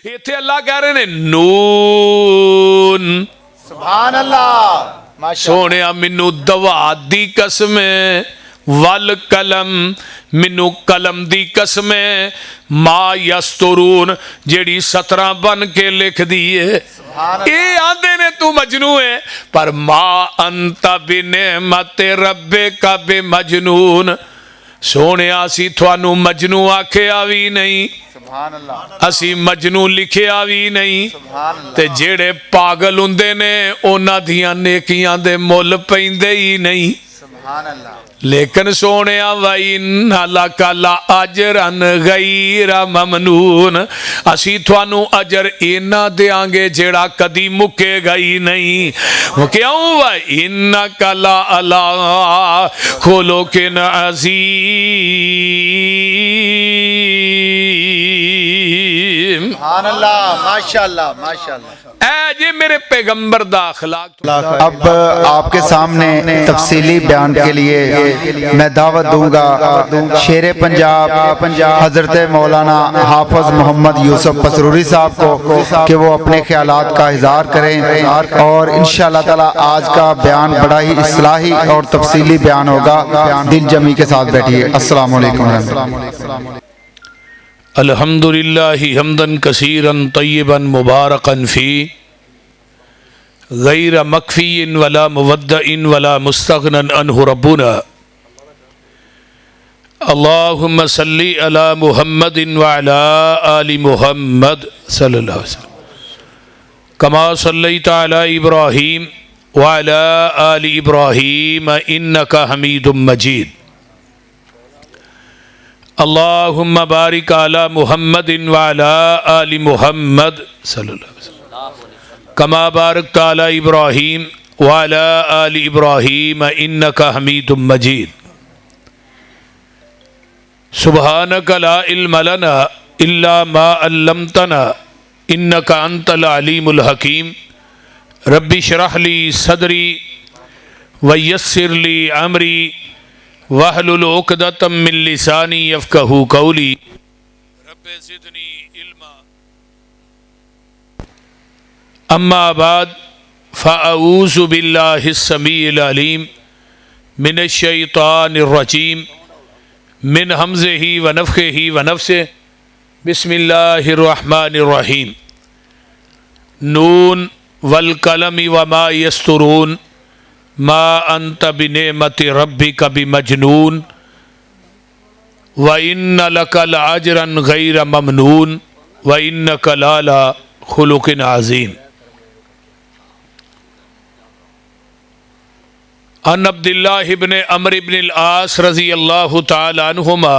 इत्थे अल्लाह कह रहे ने नून सुभान अल्लाह सोने मैनू दवा दी कसम है, वल कलम मैनू कलम दी कसम है, मां यस्तुरून जेड़ी 17 बन के लिख दी है। ये आंदे ने तू मजनू है, पर मां अंता बिनेमत रब्बे का बे मजनून। सोने असी थानू मजनू आखिया भी नहीं, असी मजनू लिखिया भी नहीं, ते जेड़े पागल हुंदे ने उन्हां दियां नेकियां दे मुल पैंदे ही नहीं। लेकिन सोने वइन्ना लका ला अजरन गैरा ममनून, असी थानू अजर इन्ना देंगे जेड़ा कदी मुकेगा ही नहीं। क्यों? वइन्ना कला अला खुलुकिन अज़ीम। सुभान अल्लाह माशाअल्लाह माशाअल्लाह। ऐ जे मेरे पैगंबर दा अखलाक। अब आपके सामने तफसीली बयान के लिए मैं दावत दूंगा शेर पंजाब हजरत मौलाना हाफिज मोहम्मद यूसुफ पसरूरी साहब को कि वो अपने ख्यालात का इजहार करें, और इंशाअल्लाह ताला आज का बयान बड़ा ही इस्लाही और तफसीली बयान होगा। दिल जमी के साथ बैठिए। अस्सलाम वालेकुम रहमतुल्लाह। अल्हम्दुलिल्लाहि हम्दन कसीरन तय्यबन मुबारकन फी गैर मकफ़ीइन वला मुवद्दइन वला मुस्तगनन अन्हु रब्बुना। अल्लाहुम्मा सल्ली अला मुहम्मदिन व अला आलि मुहम्मद सल्लल्लाहु अलैहि वसल्लम कमा सल्लैता अला इब्राहीम व अला आलि इब्राहीम इन्नका हमीदुम मजीद। अल्लाहुम्मा बारिक अला मुहम्मदिन व अला आलि मुहम्मद सल्लल्लाहु अलैहि वसल्लम कमा बारकता अला इब्राहीम व अला आलि इब्राहीम इन्नका हमीदुम मजीद। सुब्हानक ला इल्म लना इल्ला मा अल्लमतना इन्नका अंतल अलीमुल हकीम। रब्बि श्रह ली सदरी व यस्सिर ली अमरी वहलुल उक़दतम मिन लिसानी यफ़क़हू क़ौली। रब्बि ज़िदनी इल्मा। अम्मा बाद फ़अऊज़ु बिल्लाहिस समीइल अलीम मिनश शैतानिर रजीम मिन हमज़िही व नफ़ख़िही व नफ़्सिही। बिस्मिल्लाहिर रहमानिर रहीम। नून वल कलमि व मा यस्तुरून मा अंत बिनेमति रब्बिका बिमजनून व इन्ना लका लअजरन गैरा ममनून व इन्नका लअला खुलुकिन अज़ीम। अन अब्दुल्लाह इब्न अम्र इब्न अल-आस रज़ियल्लाहु तआला अन्हुमा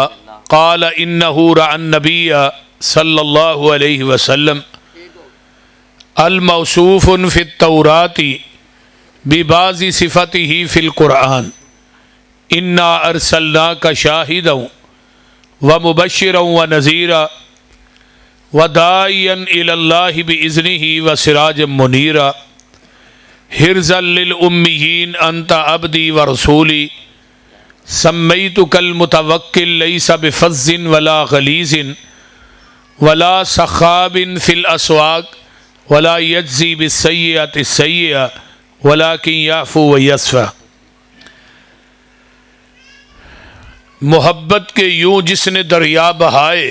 क़ाल इन्नहु रअन नबिय्य सल्लल्लाहु अलैहि वसल्लम अल मौसूफ़ुन फ़ित तौराती बिबाज़ि सिफ़तिही फ़िल कुरआन। इन्ना अरसलनाका शाहिदन व मुबश्शिरन व नज़ीरा व दाइयन इलल्लाहि बिइज़्निही व सिराजम मुनीरा। हिर्ज़ल लिल उम्मियीन अंता अब्दी व रसूली सम्मैतुकल मुतवक्किल लैसा बिफ़ज़्ज़िन वला गलीज़िन वला सख़ाबिन फ़िल अस्वाक़ वला यज्ज़ी बिस्सय्यअति सय्यअ वलाकिन याफ़ू व यस्फ़ा। मोहब्बत के यूं जिसने दरिया बहाए,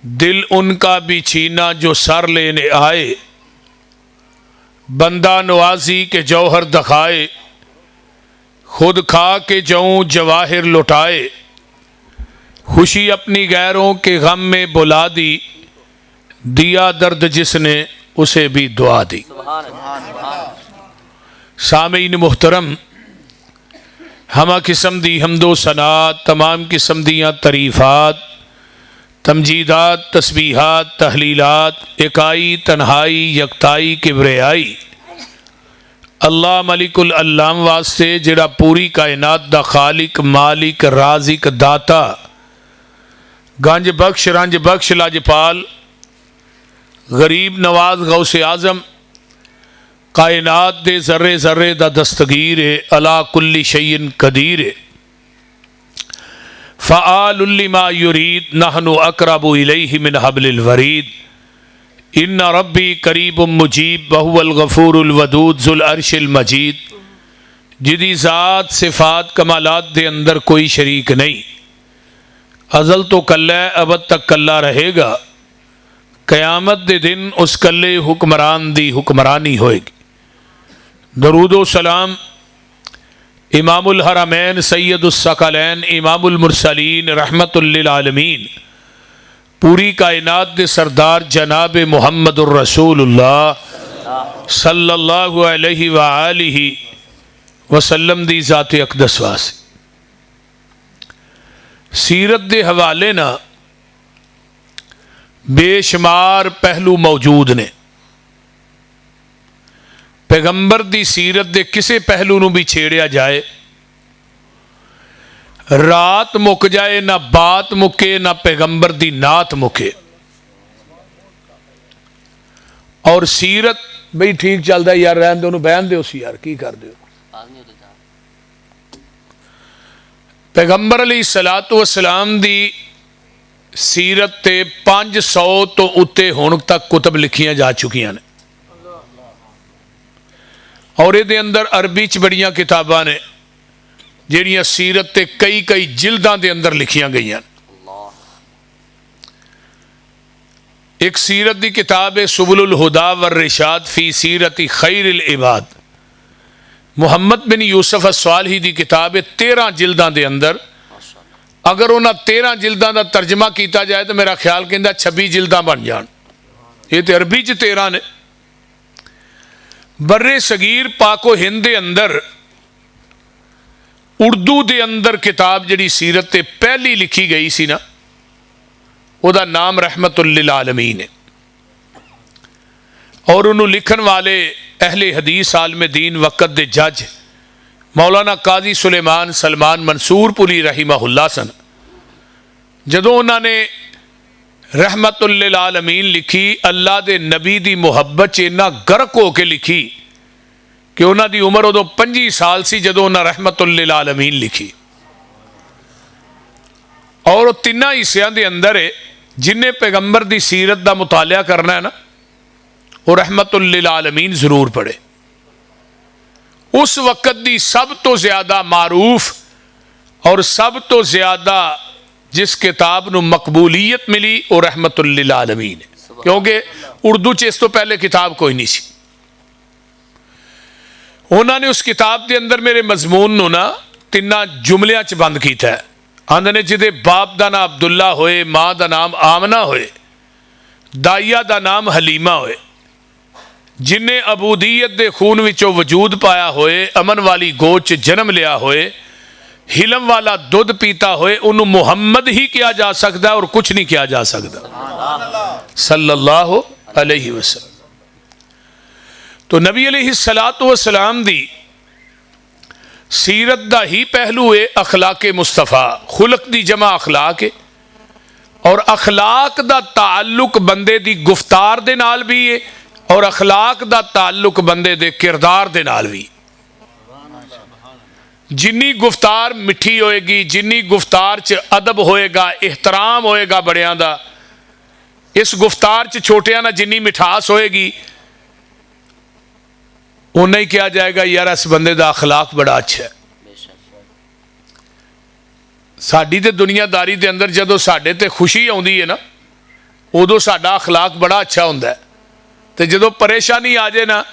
दिल उनका भी छीना जो सर लेने आए। बंदा नवाजी के जौहर दखाए, खुद खा के जऊँ जवाहिर लुटाए। खुशी अपनी गैरों के गम में बुला दी, दिया दर्द जिसने उसे भी दुआ दी। सामीन मुहतरम, हमा किस्म दी हमदो सनात, तमाम किस्म दियाँ तरीफ़ात, तमजीदात, तस्बीहात, तहलीलात, इकाई, तन्हाई, यकताई, किबरियाई अल्लाह मलिकुल अल्लाम वास्ते जिहड़ा पूरी कायनात दा खालिक, मालिक, राजिक, दाता, गंज बख्श, रंज बख्श, लाजपाल, गरीब नवाज, गौसे आज़म, कायनात दे ज़र्रे ज़र्रे दा दस्तगीर है, अला कुल्ली शैइन कदीर है। फ़आलुल लिमा युरीद नहनु अक़रबु इलैहि मिन हब्लिल वरीद इन्ना रब्बी करीबुम मुजीब वहुवल गफूरुल वदूद ज़ुल अर्शिल मजीद। जिदी ज़ात सिफ़ात कमालात दे अंदर कोई शरीक नहीं, अज़ल तो कल्ला है, अबद तक कल्ला रहेगा। क़यामत दे दिन उस कल्ले हुक्मरान दी हुक्मरानी होएगी। दरूदो सलाम इमामुल हरमैन सैयदुस सकलैन इमामुल मुरसलीन रहमतुल लिल आलमीन पूरी कायनात दे सरदार जनाब मुहम्मदुर रसूलुल्लाह सल्लल्लाहु अलैहि व आलिहि वसल्लम दी ज़ात अक़दस वास्ते सीरत दे हवाले ना बेशुमार पहलू मौजूद ने। पैगंबर दी सीरत दे किसी पहलू नूं भी छेड़िया जाए, रात मुक जाए, ना बात मुके, ना पैगंबर दी नात मुके। और सीरत बई ठीक चलता यार, रहन दो, बहन दो यार, की कर दो। पैगंबर अलैहिस्सलातु वस्सलाम दी सीरत ते 500 तो उत्ते हुण तक कुतब लिखियां जा चुकियां ने और ये अंदर अरबी च बड़ियां किताबां ने जिहड़ियां सीरत ते कई कई जिल्दां दे अंदर लिखियां गईयां। एक सीरत दी किताब है सुबुलुल हुदा वर रिशाद फी सीरती खैरिल इबाद, मुहम्मद बिन यूसुफ अस्वालिही दी किताब है 13 जिल्दां दे अंदर। अगर उन्हें 13 जिल्दां दा तर्जमा किया जाए तो मेरा ख्याल कहता 26 जिल्दां बन जान। ये तो अरबी च 13 ने। बर्रे सगीर पाको हिंद दे अंदर उर्दू दे अंदर किताब जिहड़ी सीरत ते पहली लिखी गई सी ना, उहदा नाम रहमतुल लिल आलमीन है और उन्होंने लिखन वाले अहले हदीस आलम दीन वक़्त दे जज मौलाना काजी सुलेमान सलमान मंसूरपुरी रहीमहुल्लाह सन। जदों उन्होंने रहमतुल लिल आलमीन लिखी, अल्लाह दे नबी दी मुहब्बत च इन्ना गर्क होकर लिखी कि उन्हों की उम्र उदों 25 साल सी जदों उन्हें रहमतुल लिल आलमीन लिखी। और तिन्ना हिस्सियां दे अंदर है जिन्हें पैगंबर दी सीरत दा मुतालिया करना है ना, वो रहमतुल लिल आलमीन जरूर पढ़े। उस वक़्त दी सब तो ज्यादा मारूफ और सब तो ज्यादा जिस किताब नूं मकबूलियत मिली वो रहमतुल लिल आलमीन है, क्योंकि उर्दू च इस तो पहले किताब कोई नहीं सी। उन्होंने उस किताब के अंदर मेरे मजमून नूं ना 3 जुमलियां च बंद किया है। आंदे ने जिदे बाप का नाम अब्दुल्ला होए, माँ का नाम आमना होए, दाइया का नाम हलीमा होए, जिन्हें अबूदियत दे खून विचों वजूद पाया होए, अमन वाली गोद च जन्म लिया होए, हिलम वाला दुध पीता होए, उन्होंने मुहम्मद ही किया जा सकता है और कुछ नहीं किया जा सकता सल्लल्लाहु अलैहि वसल्लम। तो नबी अलैहिस्सलातु वस्सलाम दी सीरत दा ही पहलू है अखलाक मुस्तफ़ा। खुलक दी जमा अखलाक है और अखलाक दा ताल्लुक बंदे दी गुफ्तार दे नाल भी है और अखलाक दा ताल्लुक बंदे दे किरदार दे नाल भी। जिन्नी गुफ्तार मिठी होएगी, जिन्नी गुफ्तार च अदब होएगा, एहतराम होएगा बड़ियां दा, इस गुफ्तार च छोटियां ना जिन्नी मिठास होएगी, उन्ना ही कहा जाएगा यार इस बंदे दा अखलाक बड़ा अच्छा है। साडी ते दुनियादारी दे अंदर जदों साडे ते खुशी आउंदी है ना, उदों साडा अखलाक बड़ा अच्छा हुंदा है, ते जदों परेशानी आ जाए ना,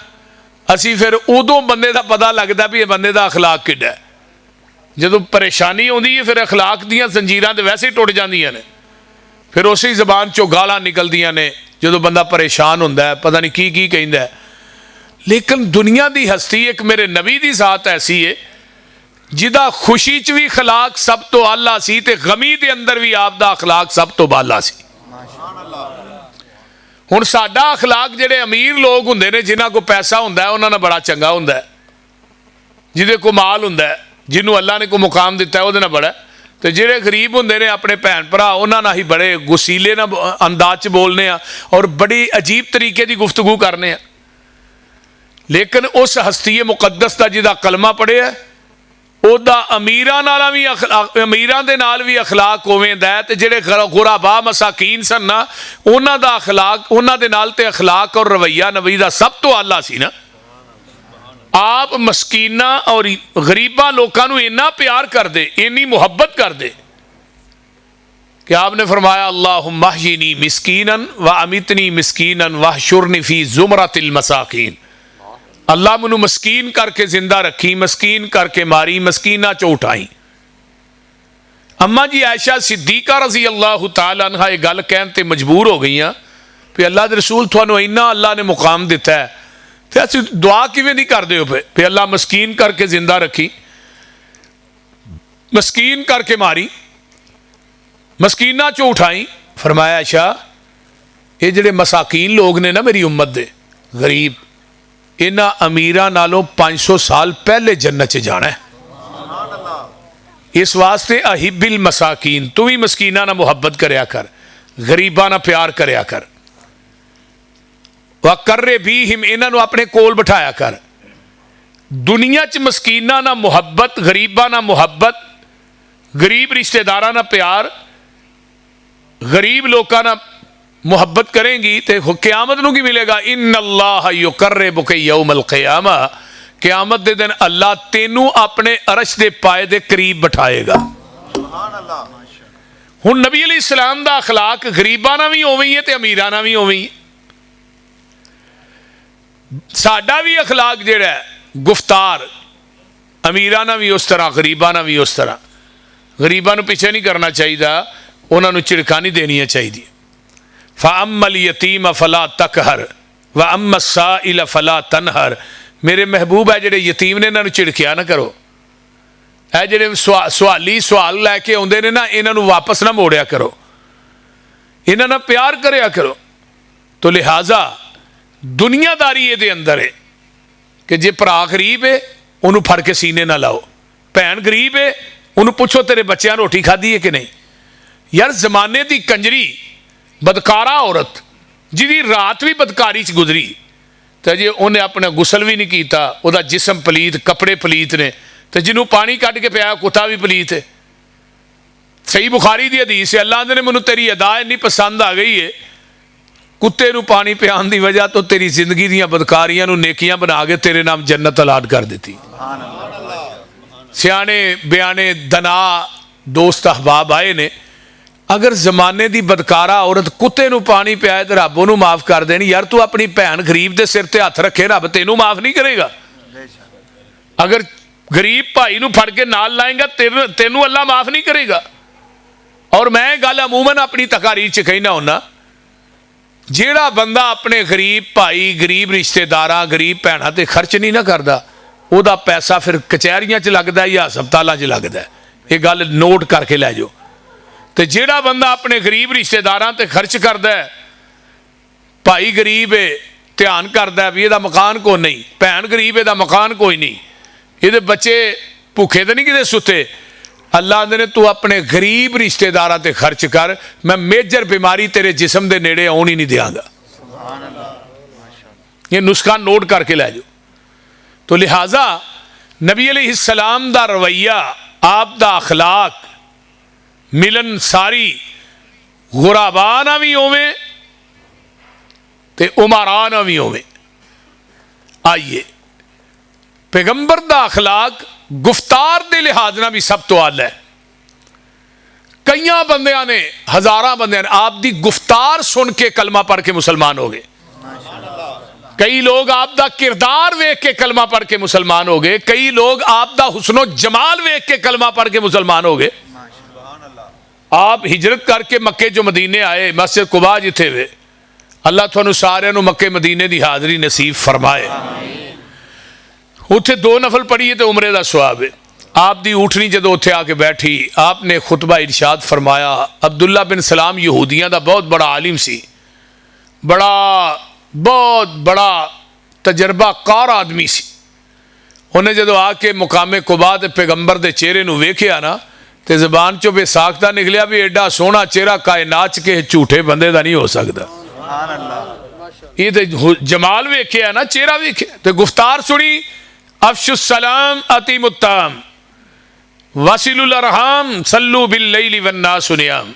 असी फिर उदों बंदे दा पता लगता भी ये बंदे दा अखलाक किड्डा है। जदों परेशानी आउंदी है फिर अखलाक दीयां जंजीरां ते वैसे ही टुट जांदियां ने, फिर उसी जबान चों गालां निकलदियां ने जदों बंदा परेशान हुंदा है, पता नहीं की कहंदा है। लेकिन दुनिया दी हस्ती एक मेरे नबी दी ज़ात ऐसी है जिदा खुशी च भी अखलाक सब तो आला सी ते गमी दे अंदर भी आपदा अखलाक सब तो बाला सी। हुण साडा अखलाक जिहड़े अमीर लोग हुंदे ने, जिन्हां को पैसा हुंदा है, उन्हां नाल बड़ा चंगा हुंदा है, जिहदे को माल हुंदा है, जिन्हों अल्लाह ने कोई मुकाम दिता है उहदे नाल बड़ा। तो जिहड़े गरीब हुंदे ने अपने भैन भरा, उन्हां नाल ही बड़े गुसीले ना अंदाज च बोलने आ और बड़ी अजीब तरीके की गुफ्तगू करने आ। लेकिन उस हस्ती मुकद्दस का जिहदा कलमा पढ़िया ਉਹਦਾ ਅਮੀਰਾਂ ਨਾਲ ਵੀ ਅਮੀਰਾਂ ਦੇ ਨਾਲ ਵੀ ਅਖਲਾਕ ਉਵੇਂ ਦਾ ਹੈ, ਤੇ ਜਿਹੜੇ ਗੁਰਾਬਾ ਮਸਾਕੀਨ ਸਨ ਨਾ, ਉਹਨਾਂ ਦਾ ਅਖਲਾਕ, ਉਹਨਾਂ ਦੇ ਨਾਲ ਤੇ ਅਖਲਾਕ ਔਰ ਰਵੱਈਆ ਨਬੀ ਦਾ ਸਭ ਤੋਂ ਆਲਾ ਸੀ ਨਾ। ਆਪ ਮਸਕੀਨਾਂ ਔਰ ਗਰੀਬਾਂ ਲੋਕਾਂ ਨੂੰ ਇੰਨਾ ਪਿਆਰ ਕਰਦੇ, ਇੰਨੀ ਮੁਹੱਬਤ ਕਰਦੇ कि आपने फरमाया अल्लाहुम्मा अहयिनी मिस्कीनन व अमितनी मिस्कीनन वहशुरनी फी ज़ुमरतिल मसाकीन। अल्लाह मैनू मस्कीन करके जिंदा रखी, मस्कीन करके मारी, मस्कीना चो उठाई। अम्मा जी आयशा सिद्दीका रजी अल्लाह तआला अन्हा ये गल कहन ते मजबूर हो गई भी अल्लाह दे रसूल तुहानू इन्ना अल्लाह ने मुकाम दिता है, तो असीं दुआ किवें नहीं करदे हो पे अल्लाह मस्कीन करके जिंदा रखी, मस्कीन करके मारी, मस्कीना चो उठाई। फरमाया आयशा ये जिहड़े मसाकीन लोग ने ना मेरी उम्मत दे गरीब, इन्हां अमीरां नालों 500 साल पहले जन्नत च जाना है। इस वास्ते अहिबिल मसाकीन, तू भी मस्कीना ना मुहब्बत करया कर, गरीबां ना प्यार करया कर। व कर्रे भी हिम, इन्हां नूं अपने कोल बिठाया कर। दुनिया च मस्कीना ना मुहब्बत, गरीबां ना मुहब्बत, गरीब रिश्तेदारां ना प्यार, गरीब लोगों ना मुहब्बत करेंगी तो क़यामत नूं की मिलेगा। इन्नल्लाह युक़र्रिबुका यौमल क़ियामा, क़यामत दे दिन अल्लाह तेनू अपने अरश दे पाए दे करीब बिठाएगा। हुण नबी अलैहिस्सलाम दा अखलाक गरीबां नाल भी उवें ही है ते अमीरां नाल भी उवें ही। साडा भी अखलाक जिहड़ा है गुफ्तार, अमीरां नाल भी उस तरह, गरीबां नाल भी उस तरह। गरीबां नूं पिछे नहीं करना चाहिए, उन्होंने झिड़का नहीं देनिया चाहिए। फ़अम्मल यतीम फला तकहर व अम्मा साइल फला तनहर। मेरे महबूब है जिहड़े यतीम ने, इन्होंने झिड़किया ना करो। है जिहड़े सवाली सवाल लैके आउंदे ने ना, इन्हों वापस ना मोड़िया करो, इन्हां नाल प्यार करया करो। तो लिहाजा दुनियादारी ये अंदर है कि जे भरा गरीब है उन्होंने फड़ के सीने ना लाओ, भैन गरीब है उन्होंने पुछो तेरे बच्चों रोटी खाधी है कि नहीं। यार जमाने की कंजरी बदकारा औरत जिहदी रात भी बदकारी च गुजरी, तो जे उन्हें अपना गुसल भी नहीं किया, वह जिसम पलीत, कपड़े पलीत ने, तो जिन्हों पानी कट के पिया कुत्ता भी पलीत है। सही बुखारी की हदीस है, अल्लाह ने मैनू तेरी अदा इन्नी पसंद आ गई है, कुत्ते नूं पानी पियान की वजह तो तेरी जिंदगी दी बदकारियां नूं नेकियां बना के तेरे नाम जन्नत अलाट कर दी। सियाने बयाने दना दोस्त अहबाब आए ने, अगर जमाने की बदकारा औरत कुत्ते नूं पानी पियाए तो रब उन्होंने माफ़ कर देनी। यार तू अपनी भैन गरीब के सिर ते हथ रखे, रब तेनू माफ़ नहीं करेगा। अगर गरीब भाई नूं फड़ के नाल लाएगा तेनू अल्लाह माफ़ नहीं करेगा। और मैं गल अमूमन अपनी तकारीर च कहना हुन्ना, जिहड़ा बंदा अपने गरीब भाई, गरीब रिश्तेदारां, गरीब भैणां ते खर्च नहीं ना करता, ਉਹਦਾ पैसा फिर कचहरियां च लगता है या हस्पतालों च लगता है। ये गल नोट करके लै जाओ। तो जिहड़ा बंदा अपने गरीब रिश्तेदारां ते खर्च करता है, भाई गरीब है ध्यान करता है भी ਇਹਦਾ मकान कोई नहीं, भैन गरीब ਇਹਦਾ मकान कोई नहीं, ਇਹਦੇ बच्चे भुखे तो नहीं किते सुते, अल्लाह ने तू अपने गरीब रिश्तेदारां ते खर्च कर, मैं मेजर बीमारी तेरे जिसम के नेड़े आउण ही नहीं देंगा। ये नुस्खा नोट करके लै जाओ। तो लिहाजा नबी अलैहिस्सलाम दा रवैया, आप दा अखलाक, मिलन सारी गुराबा ना भी होवे ते उमरा ना भी होवे। आइए पैगंबर दा अखलाक गुफ्तार दे लिहाज ना भी सब तो आला है। कई बंदियां ने, हजारां बंदियां ने आप दी गुफ्तार सुन के कलमा पढ़ के मुसलमान हो गए। कई लोग आप दा किरदार वेख के कलमा पढ़ के मुसलमान हो गए। कई लोग आप दा हुस्नो जमाल वेख के कलमा पढ़ के मुसलमान हो गए। आप हिजरत करके मक्के जो मदीने आए, मस्जिद कुबा जिथे वे, अल्लाह तुहानू सारिआं नू मक्के मदीने की हाज़री नसीब फरमाए। उत्थे 2 नफल पढ़िए तो उमरे का सवाब है। आप दी ऊठनी जदों उत्थे आके बैठी, आपने खुतबा इरशाद फरमाया। अब्दुल्ला बिन सलाम यहूदियां दा बहुत बड़ा आलिम सी, बहुत बड़ा तजर्बा कार आदमी सी। उन्हें जदों आके मुकामे कुबा ते पैगंबर दे चेहरे नूं वेखिया ना, तो जबान चो बेसाख्ता निकलिया भी एडा सोहना चेहरा कायनात च के झूठे बंदे का नहीं हो सकता। ये तो जमाल वेखिया ना, चेहरा वेखिया तो गुफ्तार सुनी। अफशुस सलाम अतीमुत्ताम, वसिलुल अरहाम सल्लू बिल लैली वन्नासु नियाम,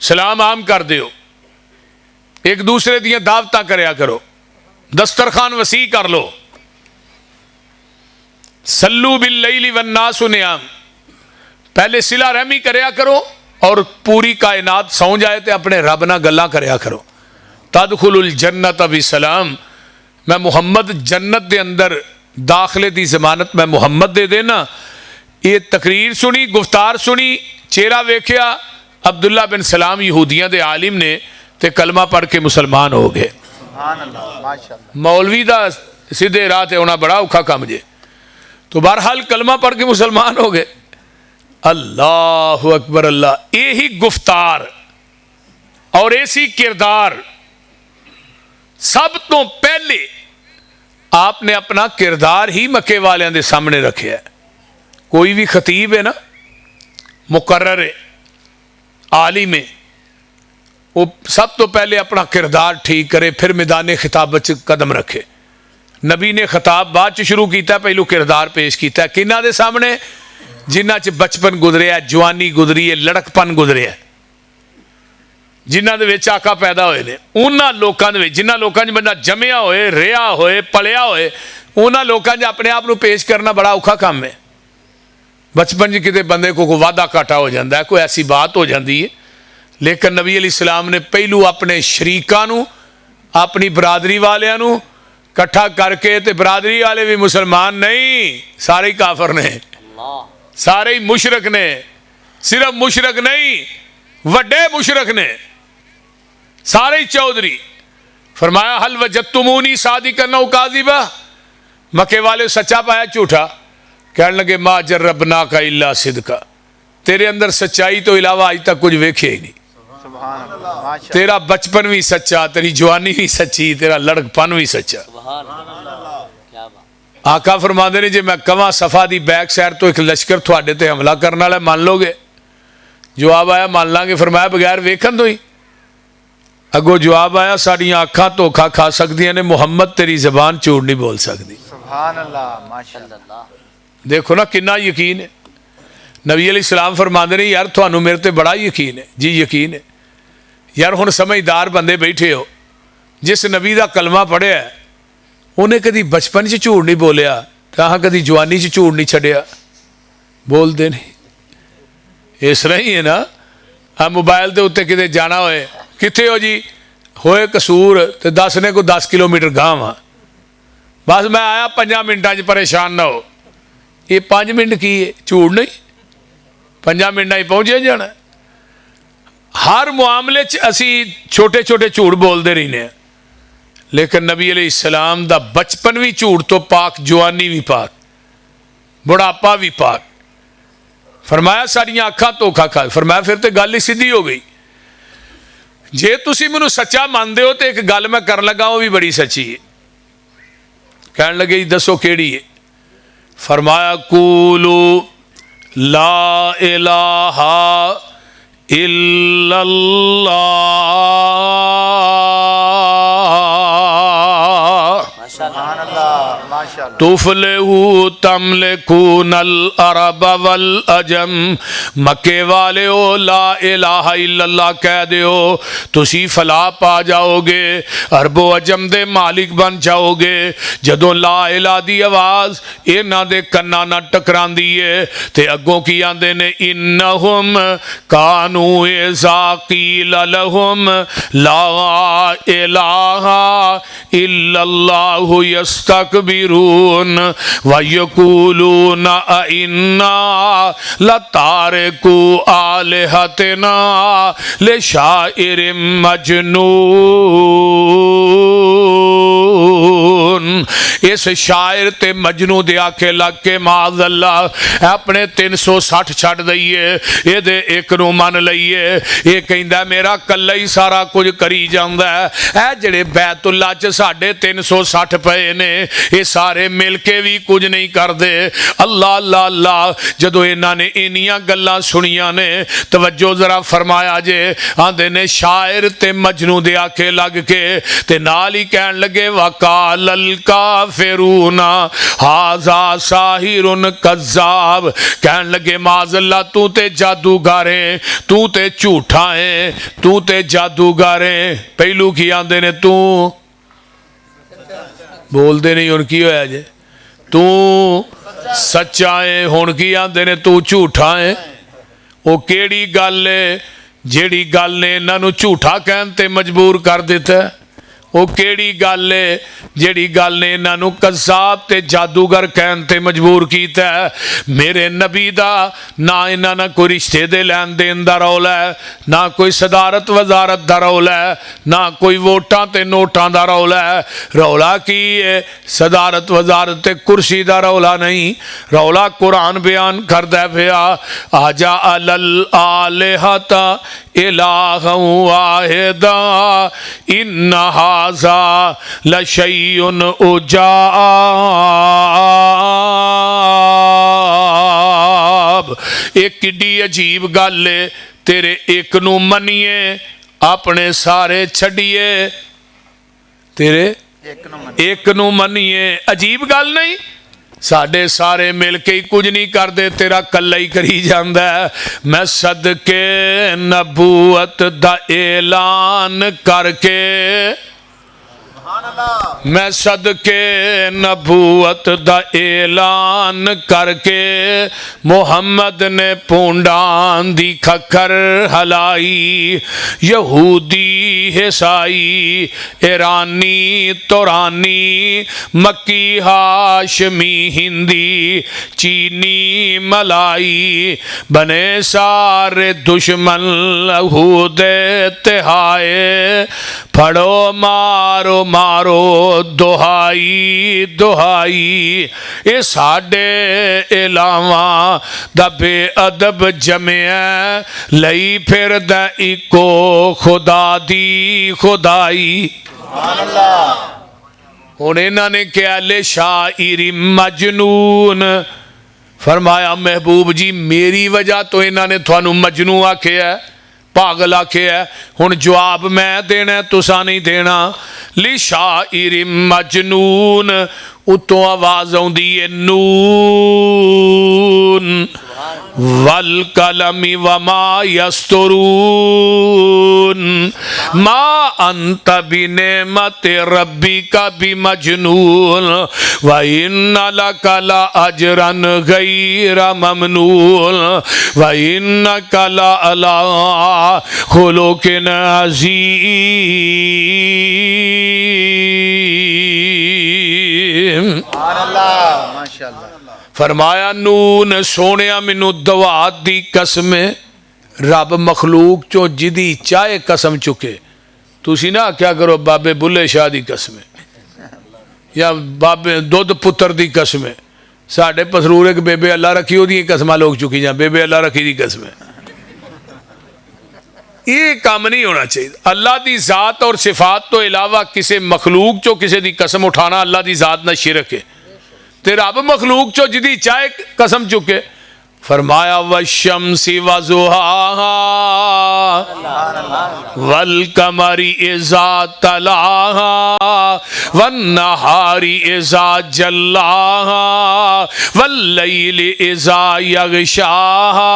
सलाम आम कर दियो, एक दूसरे दियां दावतां करया करो, दस्तरखान वसी कर लो। सल्लू बिल लैली वन्नासु नियाम, पहले सिला रहमी करया करो और पूरी कायनात सौ जाए तो अपने रब नाल गल्लां करया करो। तदखुलुल जन्नत बिसलाम, मैं मुहम्मद जन्नत दे अंदर दाखले की जमानत मैं मुहम्मद दे देना। ये तकरीर सुनी, गुफ्तार सुनी, चेहरा वेख्या, अब्दुल्ला बिन सलाम यहूदियां दे आलिम ने ते कलमा पढ़ के मुसलमान हो गए। मौलवी दा सीधे राह ते होना बड़ा औखा काम जे। तो बहरहाल कलमा पढ़ के मुसलमान हो गए। अल्लाह अकबर अल्लाह। यही गुफ्तार और ऐसी किरदार, सब तो पहले आपने अपना किरदार ही मक्के वालियां दे सामने रखे है। कोई भी खतीब है ना, मुकर्रर है, आलिम है, वो सब तो पहले अपना किरदार ठीक करे, फिर मैदान खिताब च कदम रखे। नबी ने खिताब बाद च शुरू किया, पहलू किरदार पेश किया। किन्हां दे सामने? जिन्हां च बचपन गुजरिया, जवानी गुजरी है, लड़कपन गुजरिया, जिन्हां दे विच आका पैदा होए ने, उन्हां लोकां दे विच, जिन्हां लोकां च बंदा जम्मिया होए, रिहा होए, पलिया होए, उन्हां लोकां च अपने आप नूं पेश करना बड़ा औखा काम है। बचपन च किते बंदे को कोई वादा घाटा हो जाता है, कोई ऐसी बात हो जाती है, लेकिन नबी अलैहिस्सलाम ने पहलू अपने शरीकां नूं, अपनी बरादरी वालियां नूं इकट्ठा करके, ते बरादरी वाले भी मुसलमान नहीं, सारे ही काफर ने, सारे ही मुशरक ने। सिर्फ मुशरक नहीं, वड्डे मुशरक ने, सारे ही चौधरी। फरमाया हल वजदतुमूनी सादिकन औ काज़िबा, मक्के वाले सच्चा पाया झूठा? कहने लगे मा जर्रबना का इल्ला सिदका, तेरे अंदर सच्चाई तो इलावा आज तक कुछ वेखे ही नहीं। तेरा बचपन भी सच्चा, तेरी जवानी भी सच्ची, तेरा लड़कपन भी सच्चा। आका फरमाते ने जे मैं कवां सफा दी बैक साइड तो एक लश्कर थोड़े ते हमला करने वाला मान लोगे? जवाब आया मान लांगे। फरमाया बगैर वेखन तो ही? अगो जवाब आया साड़ियां अखां धोखा खा सकदियां ने, मुहम्मद तेरी जबान झूठ नहीं बोल सकती। सुभान अल्लाह, माशाअल्लाह। देखो ना कितना यकीन है। नबी अलैहिस्सलाम फरमाते ने यार थानू मेरे ते बड़ा यकीन है। जी यकीन है यार। हुण समझदार बंदे बैठे हो, जिस नबी का कलमा पढ़िया उन्हें कभी बचपन च झूठ नहीं बोलिया, कहाँ कभी जवानी च झूठ नहीं छड़िया, बोलते नहीं। इस तरह ही है ना, आ मोबाइल के उत्ते किते जाना होए, किथे हो जी, होए कसूर तो दसने को 10 किलोमीटर गांव वा, बस मैं आया 5 मिनटां च, परेशान ना हो। ये 5 मिनट की है? झूठ नहीं, 5 मिनटां ही पहुंचे जाना। हर मुआमले च असी छोटे छोटे झूठ बोलते रहने हैं, लेकिन नबी अलैहिस्सलाम दा बचपन भी झूठ तो पाक, जवानी भी पाक, बुढ़ापा भी पाक। फरमाया साड़ियां अखां धोखा खा। फरमाया फिर तो गल ही सीधी हो गई। जे तुसी मैनू सच्चा मानते हो तो एक गल मैं कर लगा, वो भी बड़ी सच्ची है। कहने लगे दसो केड़ी है? फरमाया कूलू ला इलाहा इल्लल्लाह तुफलिहू तमलिकूनल अरब वल अजम। मक्के वाले ओ ला इलाहा इल्लल्लाह कह दियो, तुसी फलाह पा जाओगे, अरबो अजम दे मालिक बन जाओगे। जदों ला इलाहा दी आवाज़ इन्हां दे कन्नां नाल टकरांदी है ते अगों की आंदे ने इन्नहुम कानू इज़ा क़ील लहुम ला इलाहा इल्लल्लाहु यस्तकबिरून व यक़ूलून अइन्ना लतारिकू आलिहतिना लिशाइरिम मजनून। इस शायर ते मजनू दे आखे लग के माज़अल्लाह अपने 360 छड़ दईए, ये एक नू मन लईए। ये कहंदा मेरा कल्ला ही सारा कुछ करी जांदा है। ए जिहड़े बैतुल्ला च साढ़े 360 पे ने, ये सारे मिल के भी कुछ नहीं करते। अल्लाह अल्लाह अल्लाह। जदों इन्हां ने इन्नियां गल्लां सुनियां ने, तवज्जो जरा फरमाया जे, आंदे ने शायर ते मजनू दे आखे लग के ते नाल ही कहन लगे वकाल अल काफिर काफिरूना हाजा साहिरुन कज़्ज़ाब। कहन लगे माज़ल्ला तू ते जादूगर है, तू ते झूठा है, तू ते जादूगर है। पहलू की आंदे ने तू बोलते नहीं हुण की होया जे, तू सच्चा है, हुण की आंदे ने तू झूठा है। वो केड़ी गल है जेड़ी गल ने इन्हां झूठा कहन ते मजबूर कर दिता है? वो केड़ी गल है जेड़ी गल ने इन्हां कज़्ज़ाब ते जादूगर कहन ते मजबूर कीता है? मेरे नबी दा ना इन्हां ना कोई रिश्ते दे लैन देन दा रौला है, ना कोई सदारत वजारत दा रौला है, ना कोई वोटां ते नोटां दा रौला है। रौला की है? सदारत वजारत ते कुर्सी दा रौला नहीं, रौला कुरान बयान करदा पिया आजा अलल आलिहता इलाहन वाहिदा इन्ना हाजा लशैउन उजाब। एक किड्डी अजीब गल है, तेरे एक नू मनिए अपने सारे छड़िए, तेरे एक नू मनिए। अजीब गल नहीं? साडे सारे मिल के ही कुछ नहीं करते, तेरा कल्ला ही करी जांदा है। मैं सदके नबूवत दा ऐलान करके, मैं सदके नबूवत दा ऐलान करके मुहम्मद ने पूंडां दी खखर हलाई। यहूदी ईसाई ईरानी तुरानी मक्की हाशमी हिंदी चीनी मलाई बने सारे दुश्मन लहूदे तिहाए। फड़ो मारो मारो दुहाई दुहाई, ये साडे इलावा दा बेअदब जमिया लई फिरदा इको खुदा दी खुदाई। हुण इन्हां ने क्या ले शाइरी मजनून। फरमाया महबूब जी मेरी वजह तो इन्हां ने थानू मजनू आखिया, पागल आखिया। हुण जवाब मैं देना, तुसा नहीं देना। ली शाइरी मजनून, उतों आवाज आउंदी है नून वल कलमी वमा यस्तुरून मा अंत बिनेमत रब्बिका बिमजनून व इन्ना लका ला अजरन गैर ममनून व इन्नका ला अला खुलुकिन अज़ीम। माशाअल्लाह। फरमाया नून सोने मैनू दवात दी कसम, रब मखलूक चो जिदी चाहे कसम चुके। तुसी ना क्या करो बाबे बुल्ले शाह दी कसम या बाबे दुध पुत्र दी कसम। साढ़े पसरूर एक बेबे अल्लाह रखी ओदी कसम लोग चुकी जा, बेबे अल्लाह रखी दी कसम। ये काम नहीं होना चाहिए। अल्लाह दी जात और सिफात तो इलावा किसी मखलूक चो किसी दी कसम उठाना अल्लाह दी जात ना शिरक है। ते रब मखलूक चो जिदी चाहे कसम चुके। फरमाया वशम्सी वज़ुहाहा वल कमरी इज़ा तलाहा वन्नहारी इज़ा जल्लाहा वल्लैली इज़ा यग़शाहा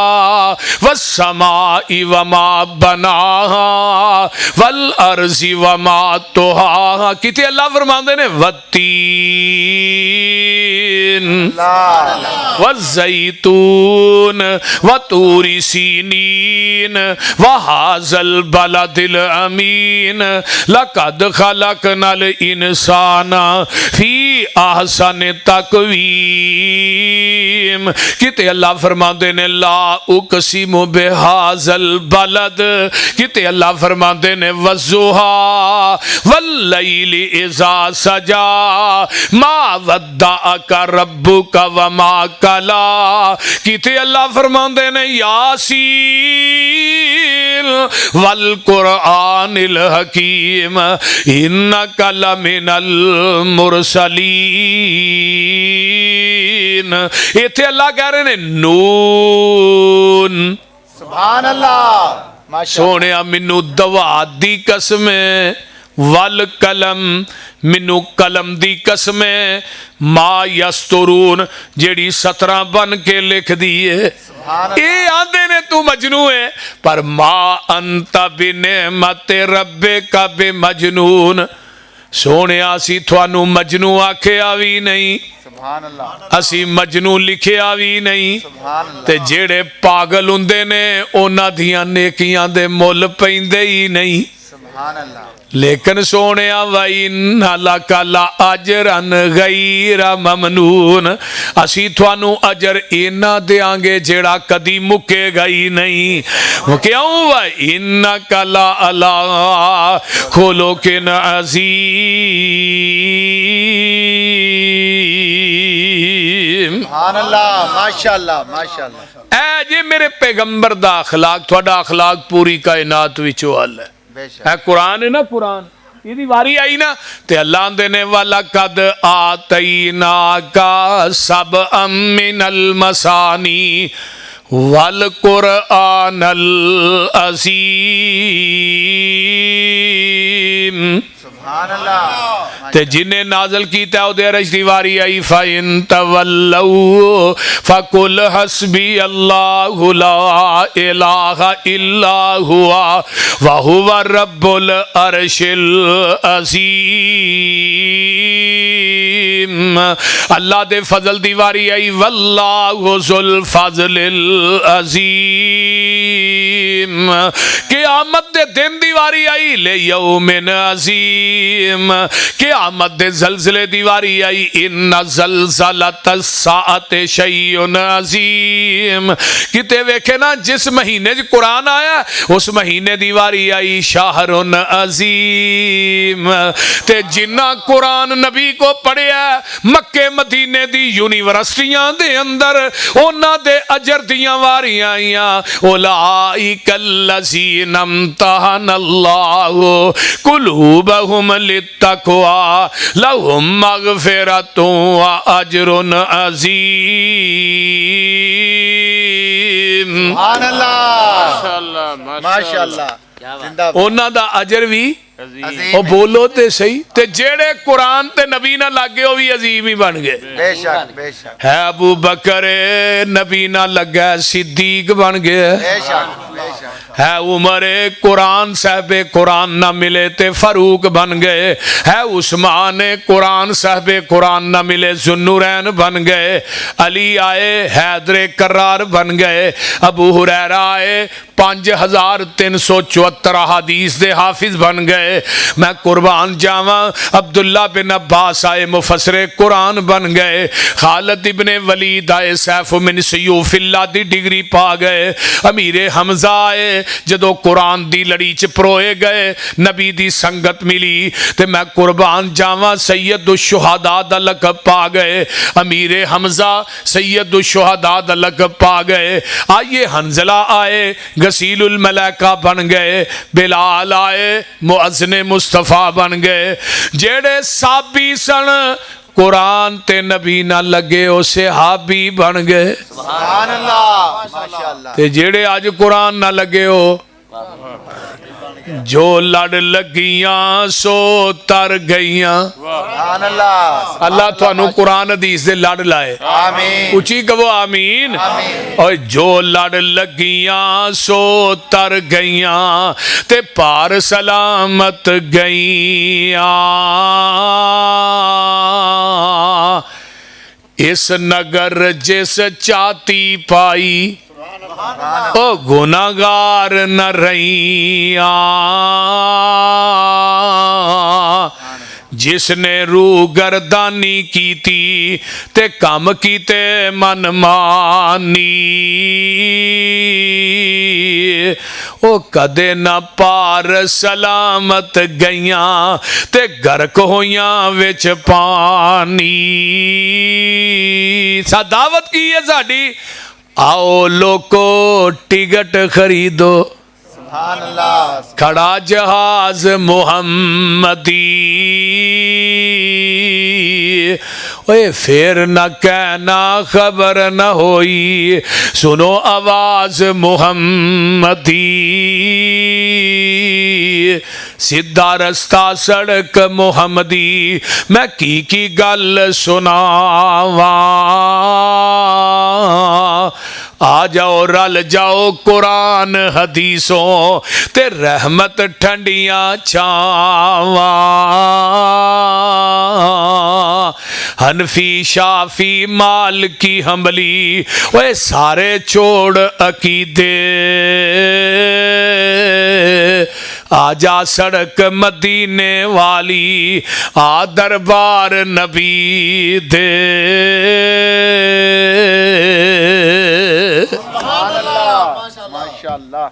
वस्समाई वमा बनाहा वल अर्ज़ि वमा तुहाहा। किते अल्लाह फरमांदे ने वत्तीन वज़्ज़ैतून वतूरी सीनीन वहाज़ल बलदिल अमीन लक़द ख़लक़नल इंसाना फ़ी अहसन तक़वीम। किते अल्लाह फरमाते ने ला उक़सिमु बिहाज़ल बलद। किते अल्लाह फरमाते ने वज़्ज़ुहा वल्लैलि इज़ा सजा मा वद्दअका रब्बुका वमा कला। किते अल्लाह फरमाते ने यासीन वल कुरआनिल हकीम इन्नका लमिनल मुरसलीन। इथे अल्लाह कह रहे ने नून। सुभान अल्लाह। सोने मैनू दवात दी कसम, वल कलम मैनू कलम दी कसम है मा यस्तुरून जेड़ी 17 बन के लिख दी है। ये आंदे ने तू मजनू है पर मा अंता बिनेमत रब्बे का बे मजनून। सोने असी थानू मजनू आखिया भी नहीं, असी मजनू लिखिया भी नहीं। ते जेड़े पागल हुंदे ने उन्हां दियां नेकियां दे मुल पैंदे ही नहीं। लेकिन सोने वला अजरन गैरा ममनून असी थानू अजर इन्ना देंगे जेड़ा कदी मुकेगा ही नहीं। क्यों भाई इन्ना कला अला खोलो के नज़ीम। माशाअल्लाह माशाअल्लाह। ऐ जे मेरे पैगंबर दा अखलाक थोड़ा अखलाक पूरी कायनात विचों हल है। है कुरान है ना, कुरान यदि वारी आई ना ते अल्लाह देने वाला कद आतईना का सब अमिनल मसानी वल कुरआनल अज़ीम। सुभान अल्लाह। ते जिन्हें नाजल कीता ओदे रजदी वारी आई फाइन तवल्लू फकुल हस्बी अल्लाहु ला इलाहा इल्ला हुवा व हुवा रब्बुल अर्शिल अज़ीम। अल्लाह दे फजल दी वारी आई वल्लाहु ज़ुल फज़लिल अज़ीम। क़यामत दे दिन दी वारी आई ले यौमिन अज़ीम। क़यामत दे ज़लज़ले दी वारी आई इन्ना ज़लज़लतस साअति शैउन अज़ीम। किते वेखे ना जिस महीने च कुरान आया उस महीने दी वारी आई शाहरुन अज़ीम। ते जिन्ना कुरान नबी को पढ़िया मक्के मदीने दी यूनिवर्सिटियां दे अंदर उन्हां दे अजर दियां वारियां आईयां। उलाइकल्लज़ीना इम्तहनल्लाहु कुलूबहुम लित्तक़वा लहुम मग़फ़िरतुन व अजरुन अज़ीम। सुभान अल्लाह माशाअल्लाह। उन्हां दा अजर भी ओ बोलो ते सही। ते जेड़े कुरान ते नबी ना लागे ओ भी अजीम ही बन गए। बेशक बेशक। है अबू बकर नबी ना लगा सिद्दीक बन गए। बेशक बेशक। है उमर कुरान साहबे कुरान ना मिले ते फारूक बन गए। है उस्मान कुरान साहबे कुरान ना मिले जुन्नुरैन बन गए। अली आए हैदर करार बन गए। अबू हुरैरा आए 5374 हदीस दे हाफिज बन गए। मैं कुर्बान जावा अब्दुल्ला बिन अब्बास आए मुफसरे कुरान बन गए। खालिद इब्ने वलीद आए सैफ मिन सयूफिल्लाह दी डिग्री पा गए। अमीर हमजा आए जदों कुरान दी लड़ी च परोए गए नबी दी संगत मिली ते मैं कुर्बान जावा सैयदुश शुहदा दा लक़ब पा गए। अमीर हमजा सैयदुश शुहदा दा लक़ब पा गए। आइए हंजला आए गसीलुल मलाइका बन गए। बिलाल आए मुअज़्ज़िन मुस्तफ़ा बन गए। जेड़े साबी सन कुरान ते नबी ना लगे ओ सहाबी बन गए। सुभान अल्लाह माशाअल्लाह। ते जेड़े आज कुरान ना लगे हो जो लड़ लगियां सो तर गईयां। सुभान अल्लाह। अल्लाह थानू कुरान हदीस दे लड़ लाए। आमीन। उची कहो आमीन। और जो लड़ लगियां सो तर गईयां ते पार सलामत गईयां। इस नगर जिस चाती पाई ओ गुनागार न रहिया। जिसने रूह गर्दानी की थी ते कम कीते मन मानी। ओ कदे न पार सलामत गईयां ते गर्क होइयां विच पानी। सा दावत की है साडी आओ लोको टिकट खरीदो। सुभान अल्लाह। खड़ा जहाज मुहम्मदी। ओए फिर न कहना खबर न होई सुनो आवाज मुहम्मदी। सीधा रस्ता सड़क मुहम्मदी मैं की गल सुनावा आ जाओ रल जाओ कुरान हदीसों ते रहमत ठंडियां छावा हनफी शाफी मालकी हंबली ओए सारे छोड़ अकीदे आजा सड़क मदीने वाली आ दरबार नबी दे माशाअल्लाह।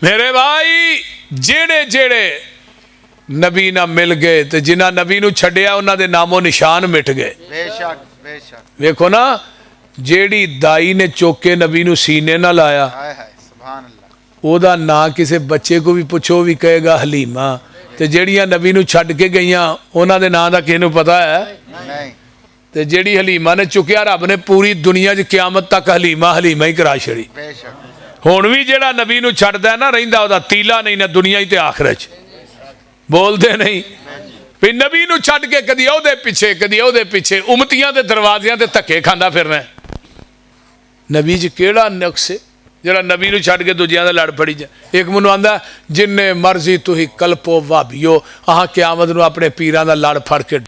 मेरे भाई जेड़े जेड़े नबी ना मिल गए तो जिन्हें नबी नू छड्डिया उन्होंने नामो निशान मिट गए। बेशक बेशक। वेखो ना जेड़ी दाई ने चुक के नबी नू सीने ना लाया हाय हाय सुभान अल्लाह ओदा ना किसी बच्चे को भी पुछो भी कहेगा हलीमा ते जेड़ियां नबी नू छड्ड के गईयां उन्हां दे नां दा किसे नू पता है नहीं। ते जेड़ी हलीमा ने चुकिया रब ने पूरी दुनिया च क्यामत तक हलीमा हलीमा ही करा छड़ी। बेशक। हुण भी जेड़ा नबी नू छड्डदा है ना रहिंदा ओदा तीला नहीं ना दुनिया ही ते आखिरत च बोलते नहीं भी नबी नू छड्ड के कदी ओहदे पिछे कदी ओहदे पिछे उमतियां दे दरवाजियां ते धक्के खांदा फिरना नबी च केड़ा नुक्स है जरा नबी नू छड्ड के दूजियां दे लड़ फड़ी जा। एक मैनू आंदा जिन्ने मर्जी तुही कल्पो भाबियो आह क्यामत नू अपने पीरां दा लड़ फड़ के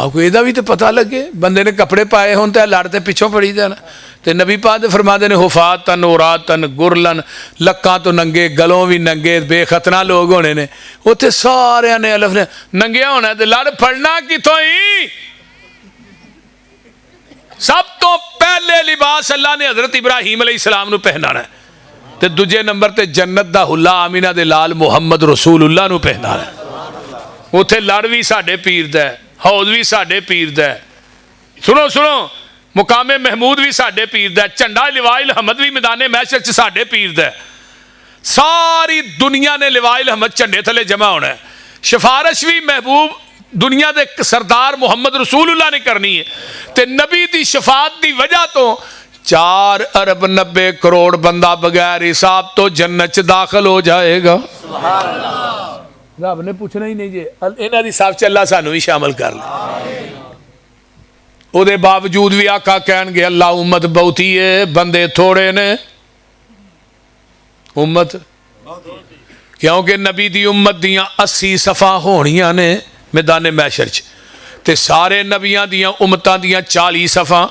कोई ਇਹਦਾ भी तो पता लगे बंदे ने कपड़े पाए हों तो लड़ ते पिछों पड़ी देना ते नबी पाक दे फरमाते ने हुफातन उरातन गुरलन लक्कां तो नंगे गलों भी नंगे बेखतना लोग होने ने उत्थे सारियां ने अलफ ने नंगिया होना ते लड़ फड़ना किथों ही। सब तो पहले लिबास अल्लाह ने हजरत इब्राहीम अलैहिस्सलाम नू पहनाना है ते दूजे नंबर ते जन्नत दा हुला आमीना दे लाल मुहम्मद रसूलुल्लाह नू पहनाना है। उत्थे लड़ भी साडे पीर दा है हौज भी साडे पीर दा है। सुनो सुनो मुकामे महमूद भी साडे पीर दा है झंडा लिवाइल अहमद भी मैदाने महशर च साडे पीर दा है। सारी दुनिया ने लिवाइल अहमद झंडे थले जमा होना है। सिफारिश भी महबूब दुनिया दे सरदार मुहम्मद रसूलुल्लाह ने करनी है ते नबी दी शफात दी वजह तो 4 अरब 90 करोड़ बंदा बगैर हिसाब तो जन्नत च दाखिल हो जाएगा। सुभान अल्लाह। रब ने पूछना ही नहीं जे इन्हां दी साफ च अल्लाह सानू भी शामिल कर ले। ओदे बावजूद भी आका कहणगे अल्लाह उम्मत बहुती है बंदे थोड़े ने उम्मत क्योंकि नबी दी उम्मत दियां 80 सफ़ा होणियां ने मैदाने मैशर च ते सारे नबियां दियां उम्मतां दियां 40 सफ़ा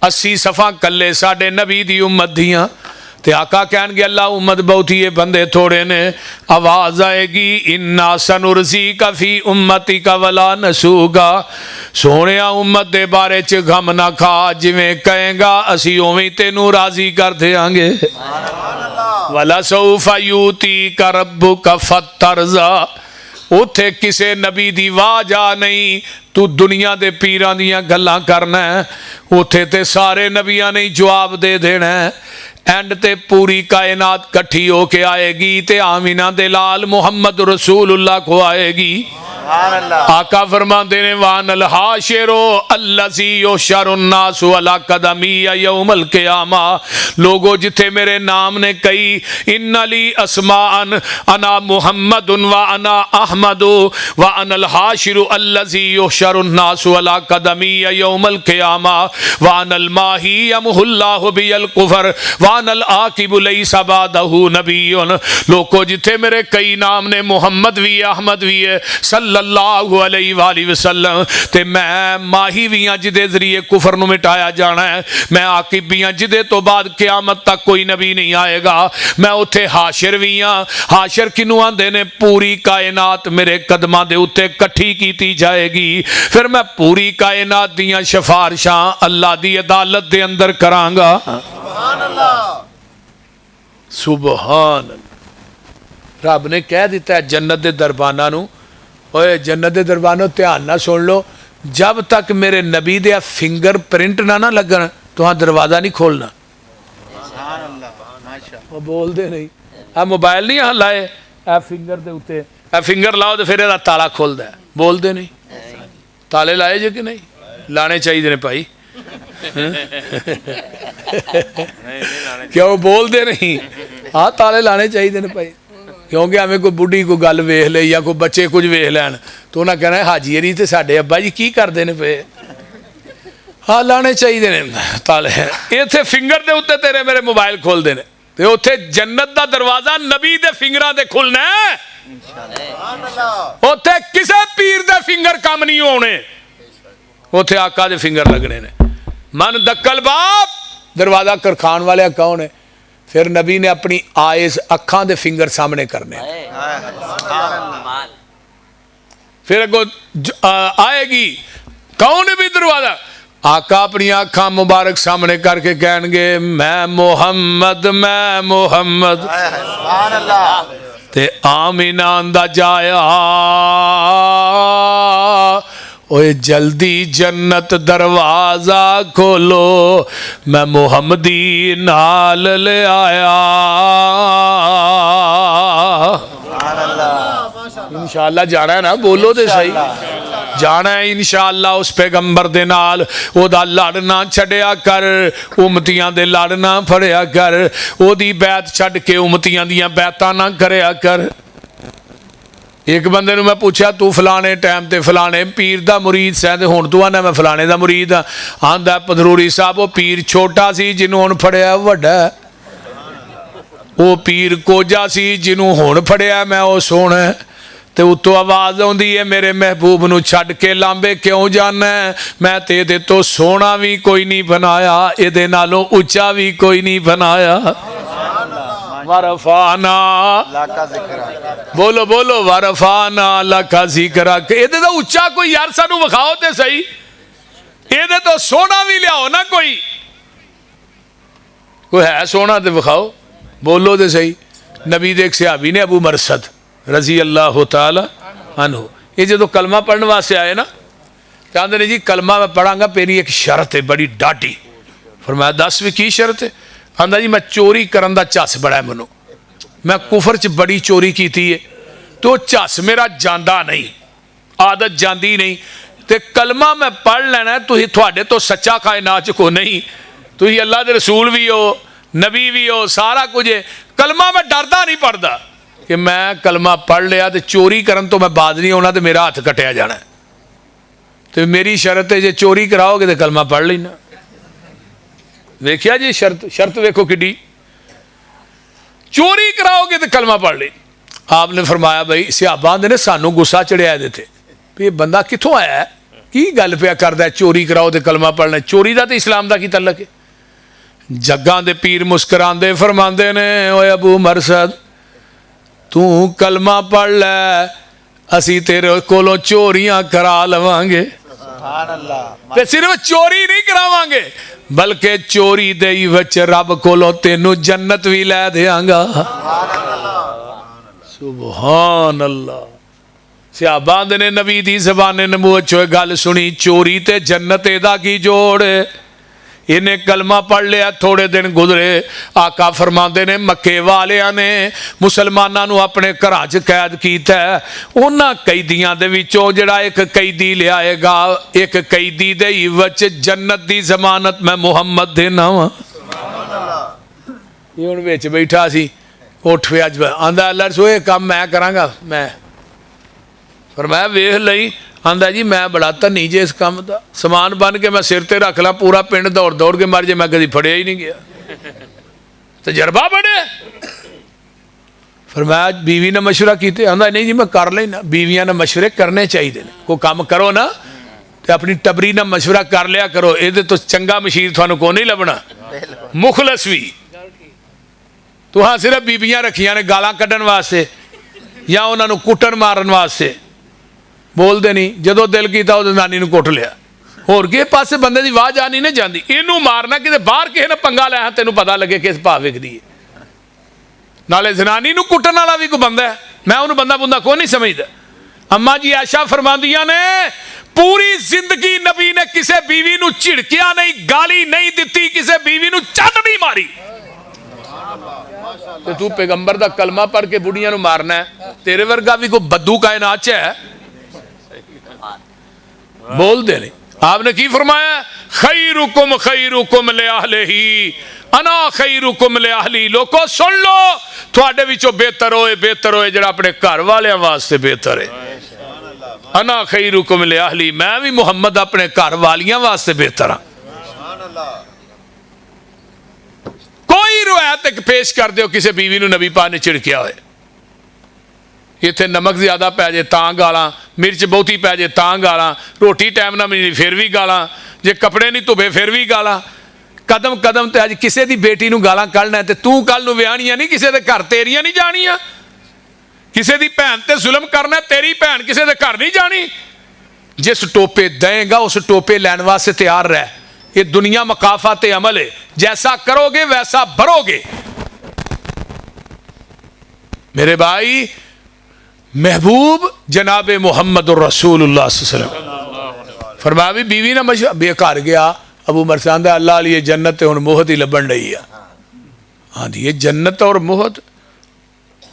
80 सफ़ा कल्ले साडे नबी दी उम्मत दियां ते आका कहणगे अल्लाह उम्मत बहुती है बंदे थोड़े ने। आवाज आएगी इन्ना सनुरजी का फी उम्मती का वला नसूगा सोने उम्मत दे बारे च गम ना खा जिवें कहेगा असी उवें तेनू राजी कर देंगे। वला सौफा यूती का रब्बु का फतरजा उत्थे किसे नबी दी वाज आ नहीं तू दुनिया दे पीरां दियां गल्लां करना उत्थे ते सारे नबियां ने जवाब दे देना एंड ते पूरी कायनात कट्ठी होके आएगी ते आमीना दे लाल मुहम्मद रसूलुल्लाह को आएगी। आका फरमाते ने वानल हाशिरो अल्लज़ी युशरुन नासु अला कदमी यौमल क़ियामा लोगो जिथे मेरे नाम ने कही इन्नली अस्मान अना मुहम्मदुन व अना अहमदु व अनल हाशिरु अल्लज़ी युशरुन नासु अला कदमी यौमल क़ियामा व अनल माही यमहुल्लाहु बिल कुफर व अनल आकिबु लैसा बादहु नबियुन लोगो जिथे मेरे कई नाम ने मुहम्मद भी अहमद भी है सल्लल्लाहु अलैहि वसल्लम ते मैं माही भी हाँ जिदे जरिए कुफर नू मिटाया जाना है। मैं आकिब भी हाँ जिदे तो बाद क़यामत तक कोई नबी नहीं आएगा। मैं उत्थे हाशिर भी हाँ हाशिर किनू आंदे ने पूरी कायनात मेरे कदमां दे उत्ते कट्ठी कीती जाएगी फिर मैं पूरी कायनात दियां सिफारिशां अल्लाह दी अदालत दे अंदर करांगा। सुभान अल्लाह सुभान अल्लाह। रब ने कह दिता है जन्नत दे दरबाना नू ओए जन्नत दे दरबानों ध्यान ना सुन लो जब तक मेरे नबी दे फिंगर प्रिंट ना लगन तो दरवाजा नहीं खोलना। वो बोलते नहीं आ मोबाइल नहीं हाँ लाए आ फिंगर दे उत्ते आ फिंगर लाओ तो फिर ताला खुलता है बोलते नहीं ताले लाए जे कि नहीं ਲਾਣੇ ਚਾਹੀਦੇ ਨੇ ਭਾਈ क्यों बोलते नहीं हाँ ताले लाने चाहिए ने भाई क्योंकि एवं कोई बुढ़ी कोई गल वेख ले या कोई बच्चे कुछ वेख लैन तो उन्हें कहना हाजी अरी तो साडे अब्बा जी की करते हैं पे हाँ लाने चाहिए ने ताले इत्थे फिंगर दे उत्ते तेरे मेरे मोबाइल खोलते हैं तो उत्थे जन्नत दा दरवाजा नबी दे फिंगरां दे खुलना उत्थे किसे पीर दे फिंगर कम नहीं होने उत्थे आका दे फिंगर लगने ने मन दक्कल बाप दरवाजा करखान वाले कौन है फिर नबी ने अपनी आइज अखां दे फिंगर सामने करने फिर अगो आएगी कौन भी दरवाजा आका अपनी अखां मुबारक सामने करके कहेंगे मैं मोहम्मद ते आमीना आंदा जाया ओए जल्दी जन्नत दरवाजा खोलो मैं मुहम्मदी नाल ले आया इंशाअल्लाह जाना है ना बोलो तो सही जाना है इंशाअल्लाह उस पैगंबर दे नाल ओदा लड़ ना छड़िया कर उम्मतियां दे लड़ ना फड़िया कर ओदी बैत छड़ के उम्मतियां दियां बैतां ना करया कर एक बंदे मैं पूछा तू फलाने टाइम ते फलाने पीर दा मुरीद सै ते हुण तू आना मैं फलाने दा मुरीद हाँ आंदा पधरूरी साहब वो पीर छोटा सी जिन्हों हुण फड़िया वड्डा वो पीर कोजा सी जिन्हों हुण फड़िया मैं वो सोहना ते उत्तों आवाज़ आउंदी है मेरे महबूब नूं छड्ड के लांबे क्यों जाना मैं ते इहदे तो सोहना भी कोई नहीं बनाया इहदे नालों उच्चा भी कोई नहीं बनाया वरफाना बोलो बोलो वरफाना लखा जिक्रा इहदे तो उच्चा कोई यार सानू विखाओ ते सही इहदे तो सोहना भी लियाओ ना कोई है सोहना ते विखाओ बोलो ते सही नबी दे एक सहाबी ने अबू मरसद रजी अल्लाह तआला अन्हु ये जो कलमा पढ़ने वास्ते आए ना कहते ने जी कलमा मैं पढ़ांगा मेरी एक शर्त है बड़ी डाटी फरमाया दस भी की शर्त है आंदा जी मैं चोरी करन दा झस बड़ा है मैनू मैं कुफर च बड़ी चोरी की है तो झस मेरा जांदा नहीं आदत जाती नहीं तो कलमा मैं पढ़ लेना तुहाडे तो सच्चा कायनात च कोई नहीं तुसीं अल्लाह दे रसूल भी हो नबी भी हो सारा कुछ है कलमा मैं डरदा नहीं पढ़दा कि मैं कलमा पढ़ लिया तो चोरी करन तो मैं बाज नहीं होना तो मेरा हाथ कटिया जाना तो मेरी शर्त है जे चोरी कराओगे तो कलमा पढ़ लेना देखिया जी शर्त देखो कि चोरी कराओगे तो कलमा पढ़ ले आपने फरमाया भाई सिहाबा आंदे ने सानू गुस्सा चढ़िया थे भी बंदा कितों आया है की गल पिया करदा चोरी कराओ तो कलमा पढ़ना चोरी का तो इस्लाम का की तलक है जग्गां दे पीर मुस्करांदे फरमांदे ने ओए अबू मरसद तू कलमा पढ़ लै असी तेरे कोलों चोरियां करा लवांगे ते सिर्फ चोरी नहीं करावांगे बल्कि चोरी दे विच रब कोलों तेनू जन्नत भी लै देंगा सुभान अल्लाह सहाबा ने नबी दी ज़बान नबूवत चो गल सुनी चोरी ते जन्नत एदा की जोड़ इन्हें कलमा पढ़ लिया थोड़े दिन गुजरे आका फरमाते ने मक्के वालियां ने मुसलमानां नूं अपने घरां च कैद कीता उन्हां कैदियां दे विचों जिहड़ा एक कैदी लियाएगा एक कैदी दे विच जन्नत दी जमानत मैं मुहम्मद देना वा ये हुण विच बैठा सी उठ पिया आंदा अल्लाह रसूल काम मैं करांगा मैं फरमाया वेख लई आंदा जी मैं बड़ा धनी जे इस काम का समान बन के मैं सिर ते रख ला पूरा पिंड दौड़ दौड़ के मर जे मैं कभी फड़िया ही नहीं गया तजर्बा बड़े फिर मैं बीवी ने मशवरा किए आंदा नहीं जी मैं कर लेना बीवियां ने मशवरे करने चाहिए कोई काम करो ना तो अपनी टबरी ने मशवरा कर लिया करो ये तो चंगा मशीर थानू को नहीं लभना मुखलस भी तो हाँ सिर्फ बीबियां रखिया ने गालां कड्ढण वास्ते या उन्होंने कुटन मारन वास्ते बोलते नहीं जो दिल किया उस नानी को कुट लिया होर किस पासे बंदे की आवाज आ नहीं जाती इनू मारना कि बाहर किसी ने पंगा लिया तेन पता लगे किस भाव विकदी है नाले जनानी नूं कुटन वाला भी कोई बंदा है मैं उन्होंने बंदा बुंदा को नहीं समझदा अम्मा जी आयशा फरमांदियां ने पूरी जिंदगी नबी ने किसी बीवी नूं झिड़किया नहीं गाली नहीं दी किसी बीवी नूं चट नहीं मारी ते तू पैगंबर दा कलमा पढ़ के बुढ़ियां नूं मारना है तेरे वर्गा भी कोई बद्दू कायनात च है बोलते नहीं आपने की फरमाया, खैरुकुम ले अहलिही अना खैरुकुम ले अहली। लोगों सुन लो, थोड़े विचों बेहतर होए जरा अपने घर वाले वास्ते बेहतर है। अना खैरुकुम ले अहली, मैं भी मुहम्मद अपने घर वालियां वास्ते बेहतर हाँ। कोई रिवायत एक पेश कर दो किसी बीवी नूं नबी पाक ने झिड़किया होए, इत्थे नमक ज्यादा पै जाए तां गालां, मिर्च बहुती पै जाए तां गालां, रोटी टाइम ना मिली फिर भी गालां, जे कपड़े नहीं धुबे फिर भी गालां। कदम कदम ते अज किसी दी बेटी नूं गालां कढना है ते तूं कल नूं विआहणियां नहीं, किसी दे घर तेरियां नहीं जाणियां। किसी दी भैन ते जुल्म करना, तेरी भैन किसी दे घर नहीं जानी। जिस टोपे देगा उस टोपे लैण वास्ते तैयार रह। ये दुनिया मकाफात अमल है, जैसा करोगे वैसा भरोगे। मेरे भाई, महबूब जनाब मुहम्मद रसूलुल्लाह सल्लल्लाहु अलैहि वसल्लम फरमाया भी बीवी ना मशवरा बेकार गया। अबू मरसान दा अल्लाह लिए जन्नत हुण मोहत ही लभण रही है। हाँ जी, ये जन्नत और मोहत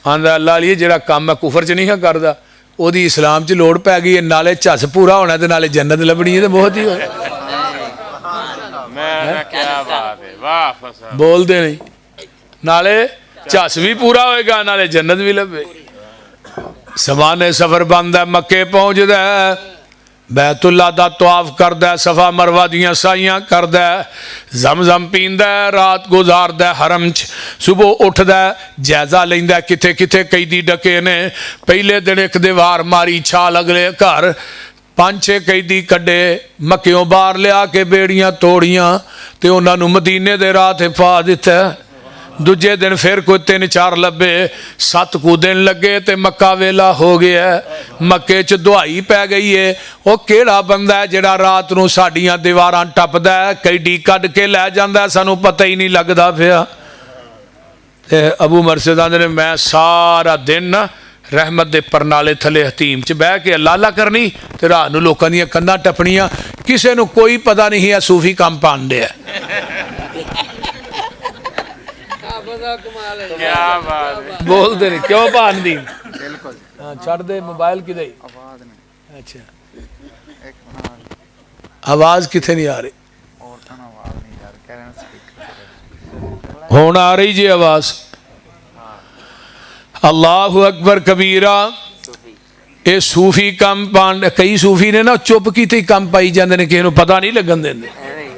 आंदा अल्लाह लिए जेड़ा काम है कुफर च नहीं है करदा, ओदी इस्लाम च लोड़ पै गई है। नाले झस पूरा होना ते नाले जन्नत लभनी है ते मोहत ही होए। बोलते नहीं, नाले झस भी पूरा होएगा नाले जन्नत भी लभेगी। समाने सफर बंद है, मक्के पहुंचदा है, बैतुल्ला दा तवाफ करदा है, सफा मरवा दियां साइयां करदा है, जमजम पींदा है, रात गुजारदा है हरम च, सुबह उठदा है, जायजा लैंदा किथे किथे कैदी डके ने। पहले दिन एक दीवार मारी छाल अगले घर, 5-6 कैदी कड्डे, मक्कियों बाहर लिया के बेड़ियां तोड़ियां ते उन्हां नूं मदीने दे राह ते पा दिता। दूजे दिन फिर कोई 3-4 लभे, 7 कू दिन लगे ते मक्का वेला हो गया। मक्के च दुहाई पै गई है, वो केड़ा बंदा है जेड़ा रात नूं साडियां दीवारां टपदा है, कैडी कढ के लै जांदा है, सानू पता ही नहीं लगदा पिया। ते अबू मरसद आंदे ने मैं सारा दिन रहमत दे परनाले थले हतीम च बह के लाला करनी ते रात नूं लोकां दीयां कंधां टपणियां, किसे नूं कोई पता नहीं है सूफी काम पांदे है। बोलते नहीं क्यों भान दी? हाँ, छड़ दे मोबाइल कि अच्छा, आवाज किथे नहीं आ रही? होना आ रही जी आवाज? अल्लाहु अकबर कबीरा। ये सूफी कम पान, कई सूफी ने ना चुप की थी कम पाई जाते हैं, किसी को पता नहीं लगन देंगे,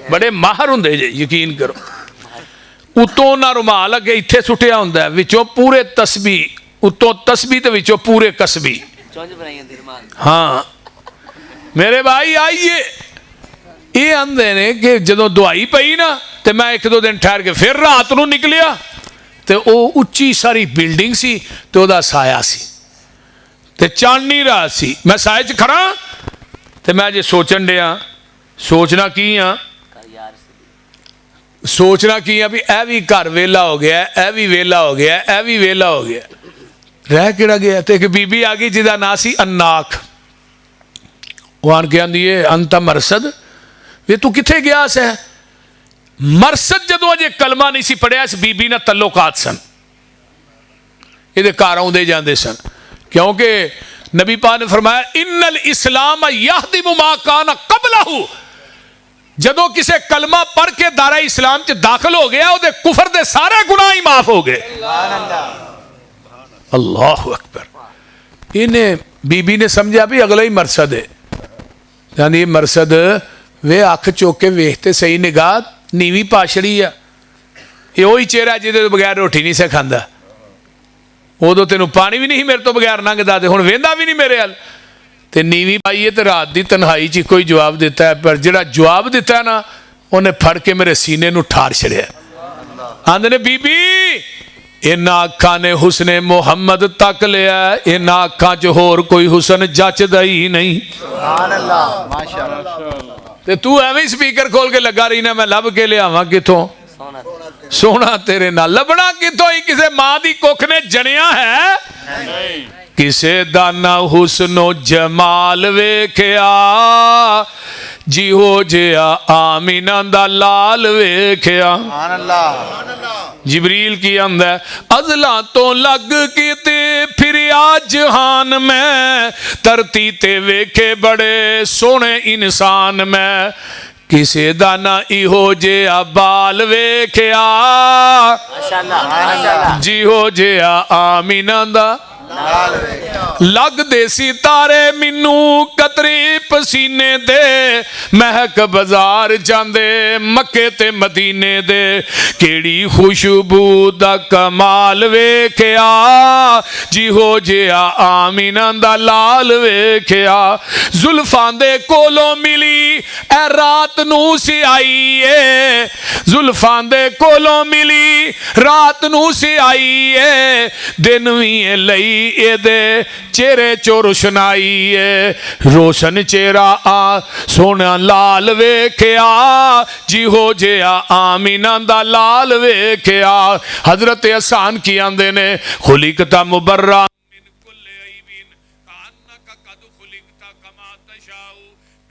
बड़े माहर होंगे जे, यकीन करो। उतों ना रुमाल अगे इत्थे सुटिया होंदा है, विचों पूरे तस्बी, उतों तस्बी ते विचों पूरे कसबी। हाँ मेरे भाई आइए, ये आंदे ने कि जदों दुआई पई ना ते मैं 1-2 दिन ठहर के फिर रात नूं निकलिया ते वो उच्ची सारी बिल्डिंग सी ते ओदा साया सी ते चांदनी रात सी। मैं साए च खड़ा ते मैं जे सोचन दिया, सोचना की हाँ, सोचना की है भी ए भी घर वेला हो गया, ए भी वेला हो गया, ए भी वेला हो गया, रह केड़ा गया। तो एक बीबी आ गई जिदा ना सी अन्नाक, वो आन के आंदी है अंता मरसद, वे तू किथे गया से? मरसद जदों अजे कलमा नहीं सी पढ़िया, इस बीबी ने तल्लुकात सन, ये घर आउंदे जांदे सन, क्योंकि नबी पाक ने फरमाया इन्नल इस्लाम यहदिमु मा काना क़ब्लहु। जदों किसे कलमा पढ़ के दारा इस्लाम च दाखिल हो गया, उहदे कुफर दे सारे गुनाह ही माफ हो गए। अल्लाह अकबर। इन्हें बीबी ने समझा भी अगला ही मरसद है, यानी मरसद वे अख चुक के वेखते सही, निगाह नीवी पाछड़ी है, ये वही चेहरा जिहदे बगैर रोटी नहीं से खांदा। उदों तेनों पानी भी नहीं मेरे तो बगैर लंघदा, ते हुण वेंदा भी नहीं मेरे अल, ते नीवी पाई है, ते रात की तन्हाई च कोई जवाब दिता है, पर जिहड़ा जवाब दिता है ना उन्हें फड़ के मेरे सीने नूं ठार छड़िया। आंदे ने बीबी इन्हां अखां ने हुसने मुहम्मद तक लिया, इन्हां अखां च होर कोई हुसन जचदा ही नहीं। सुभान अल्लाह, माशाअल्लाह। ते तू एवें स्पीकर खोल के लगा रही ना, मैं लभ के लियावां किथों? सोना तेरे नाल लभना किथों? ही किसे मां दी कुख ने जनिया है? किसे दाना हुसनो जमाल वेख्या, जिहो जिहा आमीना दा लाल वेख्या। जिबरील की आंदा अज़ला तो लग के ते फिरिया जहान में धरती ते वेखे बड़े सोहने इंसान में किसे दा ना इहो जिहा बाल वेख्या जिहो जिहा आमीना दा लगदे सितारे मैनू कतरे पसीने दे महक बाजार जांदे मक्के ते मदीने दे केड़ी खुशबू दा कमाल वेख्या जिहो जिहा आमीना दा लाल वेख्या जुल्फां दे कोलों मिली ए रात नू सियाई ए जुल्फां दे कोलों मिली रात नू सियाई ए दिन वी लई एदे चेहरे चो रोशनाई है रोशन चेहरा आ सोना लाल वेख्या जिहो जिहा आमीना दा लाल वेख्या हजरत हसन की आंदे ने खुलिकता मुबर्रा मिन कुल्ले ऐबिन कान्नका कद खुलिकता कमा तशाऊ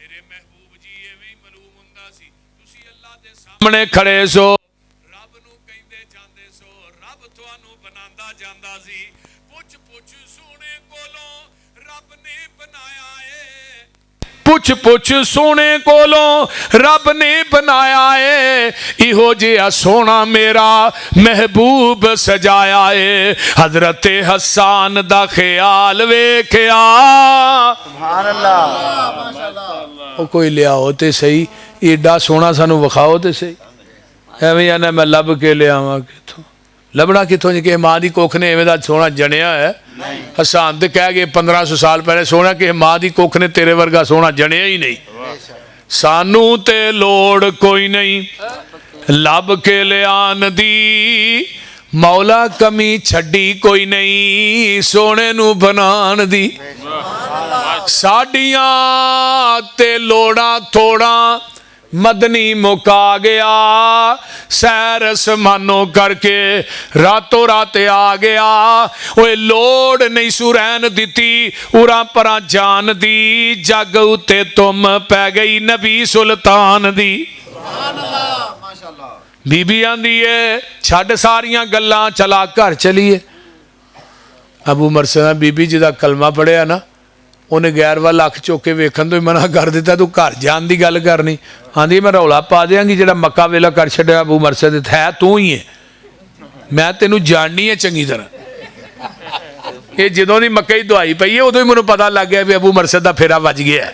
मेरे महबूब जी एवें मालूम हुंदा सी तुसी अल्लाह दे सामने खड़े सो रब नू कहंदे जांदे सो रब तुहानू बनांदा जांदा सी पुछ पुछ सोने कोलों रब ने बनाया है पुछ पुछ सोने कोलों रब ने बनाया है इहो जिहा सोना मेरा महबूब सजाया है हजरत हसन दा ख्याल वेख्या सुभान अल्लाह ओ कोई लियाओ ते सही एडा सोना सानू विखाओ ते सही एवें आना मैं लब के लियावां किथों लभना कितों जी कि माँ की कुख ने इवें दा सोना जनिया है हसन तो कह गए 1500 साल पहले सोना कि माँ की कुख ने तेरे वर्गा सोना जनिया ही नहीं सानू ते लोड़ कोई नहीं लब के लियान दी मौला कमी छड्डी कोई नहीं सोने नू बनान दी साडियां ते लोड़ा थोड़ा मदनी मुका गया सैर समानो करके रातों रात आ गया ओए लोड़ नहीं सुरैन दिती उरा परा जान दी जग उते तुम पै गई नबी सुल्तान दी बीबी आंदी है छड़ सारियां गल्लां चला घर चलीए अबू मरसद बीबी जी दा कलमा पढ़िया ना उन्हें गैर वाल अख चुक के वेखन तो ही मना कर दिता तू घर जान की गल करनी आंधी मैं रौला पा देंगी जो मक्का वेला कर छड़िया अबू मरसद है तू ही है मैं तेनू जाननी है चंगी तरह ये जदों की मक्के की दुआई पई है उदों ही मैनू पता लग गया भी अबू मरसद का फेरा वज गया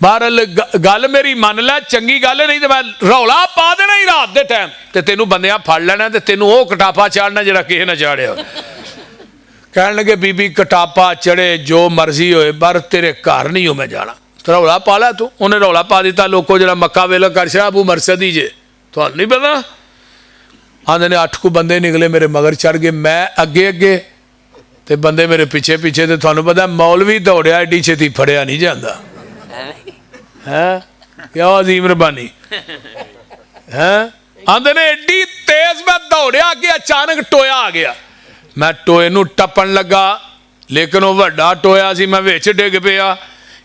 बहरहाल गल मेरी मन लै चंगी गल नहीं तो मैं रौला पा देना ही रात के टाइम तो तेनू बंदियां फड़ लेना तो तेनू वो कटापा चाड़ना जो किसी ने चाड़िया कह लगे बीबी कटापा चढ़े जो मर्जी होए पर तेरे घर नहीं हो मैं जाना तो रौला पा ला तू उन्हें रौला पा दिता लोगों जो मक्का वेला कर छा अबू मरसद ही जे तो नहीं पता आंदे ने 8 को बंदे निकले मेरे मगर चढ़ गए मैं अगे अगे तो बंदे मेरे पिछे पिछे तो थानू पता मौलवी दौड़िया एडी छेती फड़िया नहीं जाता है क्या अजीम रबानी है आंदे ने एडी तेज मैं दौड़िया कि अचानक टोया आ गया मैं टोए नू टपन लगा लेकिन वह वड्डा टोया सी मैं विच डिग पिया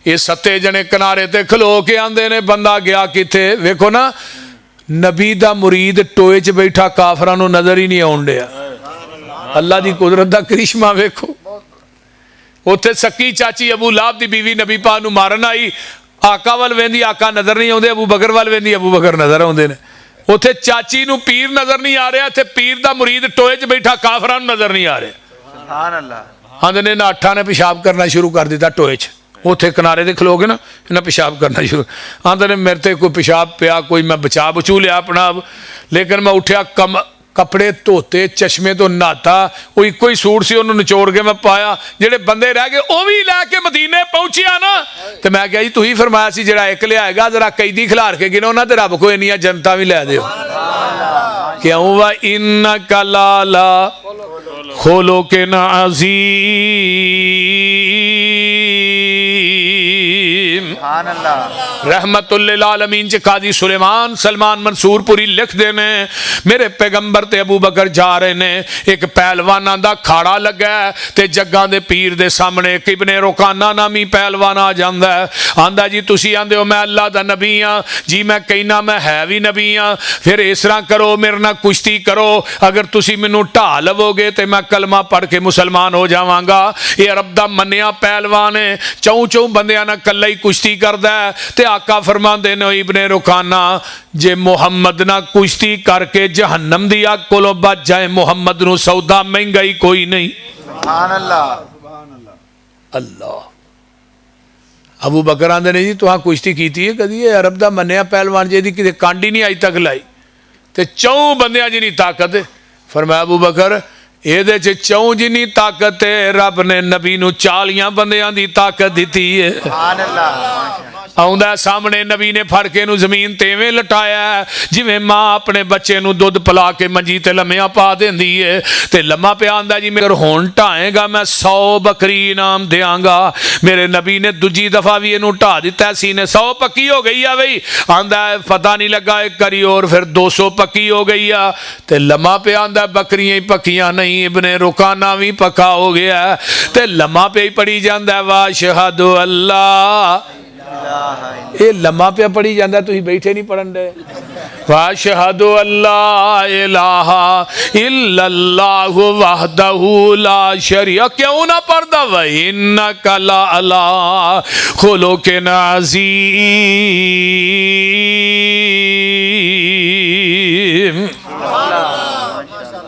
ये 7 जने किनारे ते खलो के आंदे ने बंदा गया किथे वेखो ना नबी दा मुरीद टोए च बैठा काफरां नू नजर ही नहीं आउण दिया अल्लाह दी कुदरत दा करिश्मा वेखो उत्थे सक्की चाची अबू लाहब दी बीवी नबी पाक नू मारन आई आका वल वेंदी आका नजर नहीं आउंदे अबू बकर वल वेंदी अबू बकर नजर आउंदे ने उत्थे चाची नू पीर नजर नहीं आ रहा इत्थे पीर दा मुरीद टोए च बैठा काफरां नू नजर नहीं आ रहा सुभान अल्लाह आंदे ने नाठा ने पेशाब करना शुरू कर दिता टोए च उत्थे किनारे ते खलो के ना इन्हें पेशाब करना शुरू आंदे ने मेरे ते कोई पेशाब पिया कोई मैं बचा बचू लिया अपना लेकिन मैं उठिया कपड़े धोते चश्मे तो नहाता वो इको ही सूट से उन्होंने निचोड़ के मैं पाया जेडे बंदे रह गए वह भी लैके मदीने पहुंचिया ना तो मैं क्या जी तू ही फरमाया सी जरा एक लियाएगा जरा कैदी खिलार के गिनो ना तो रब को इन्नियां जनता भी लै दियो क्यों वा इन्ना कलाला खोलो के ना अजीम रहमतुल लिल आलमीन च काजी सुलेमान सलमान मंसूरपुरी लिखते ने मेरे पैगंबर ते अबू बकर जा रहे ने, एक पहलवाना दा खाड़ा लगा ते जग्गां दे पीर दे सामने एक इब्ने रुकाना नामी पहलवान आ जांदा है। आंदा जी तुसी आंदे हो मैं अल्लाह दा नबी हाँ जी, मैं कहना मैं है भी नबी हाँ, फिर इस तरह करो मेरे नाल कुश्ती करो, अगर तुसी मैनू ढा लवोगे तो मैं कलमा पढ़ के मुसलमान हो जावांगा। ये अरब दा मन्निया पहलवान है, चौं चौं बंदियां नाल कल्ला ही कुश्ती करदा है। ते आका फरमांदे ने इब्ने रुकाना जे मुहम्मद ना कुश्ती करके जहन्नम दी अग कोलों बच जाए, मुहम्मद नू सौदा महंगा ही कोई नहीं। सुभान अल्लाह। अल्लाह। अबू बकर आंदे ने जी तुहां कुश्ती कीती है कदी? ये अरब दा मन्निया पहलवान जी दी किते कांडी नहीं अज तक लाई ते चौं बंदियां जिन्नी ताकत है। फरमाया अबू बकर ਇਹਦੇ ਚ ਚੌਂ ਜਿੰਨੀ ਤਾਕਤ ਹੈ रब ने नबी नू 40 ਬੰਦਿਆਂ ਦੀ ਤਾਕਤ ਦਿੱਤੀ है। सुभान अल्लाह। आउंदा सामने नबी ने फड़ के नू जमीन तेवें लटाया जिवें मां अपने बच्चे नू दुध पिला के मंजी ते लम्मिया पा देंदी है ते लम्मा पिया आंदा जी मेरे हुण ढाएगा मैं 100 बकरी इनाम देंगा। मेरे नबी ने दूजी दफा भी इनू ढा दिता, सीने 100 पक्की हो गई है बई। आंदा पता नहीं लगा एक करी और फिर 200 पक्की हो गई है ते लम्मा पिया आंदा बकरियां ही पक्कियां नहीं, इब्ने रुकाना भी पक्का हो गया ते लम्मा पे ही पड़ी जांदा वाशहदु अल्लाह। ये लम्मा पे पढ़ी जाता, तुम बैठे नहीं पढ़न दे। वाशहदु अल्लाह इलाहा इल्लल्लाहु वहदहु ला शरीका, क्यों ना पढ़दा व इन्नका ला अला खुलुकिन अज़ीम।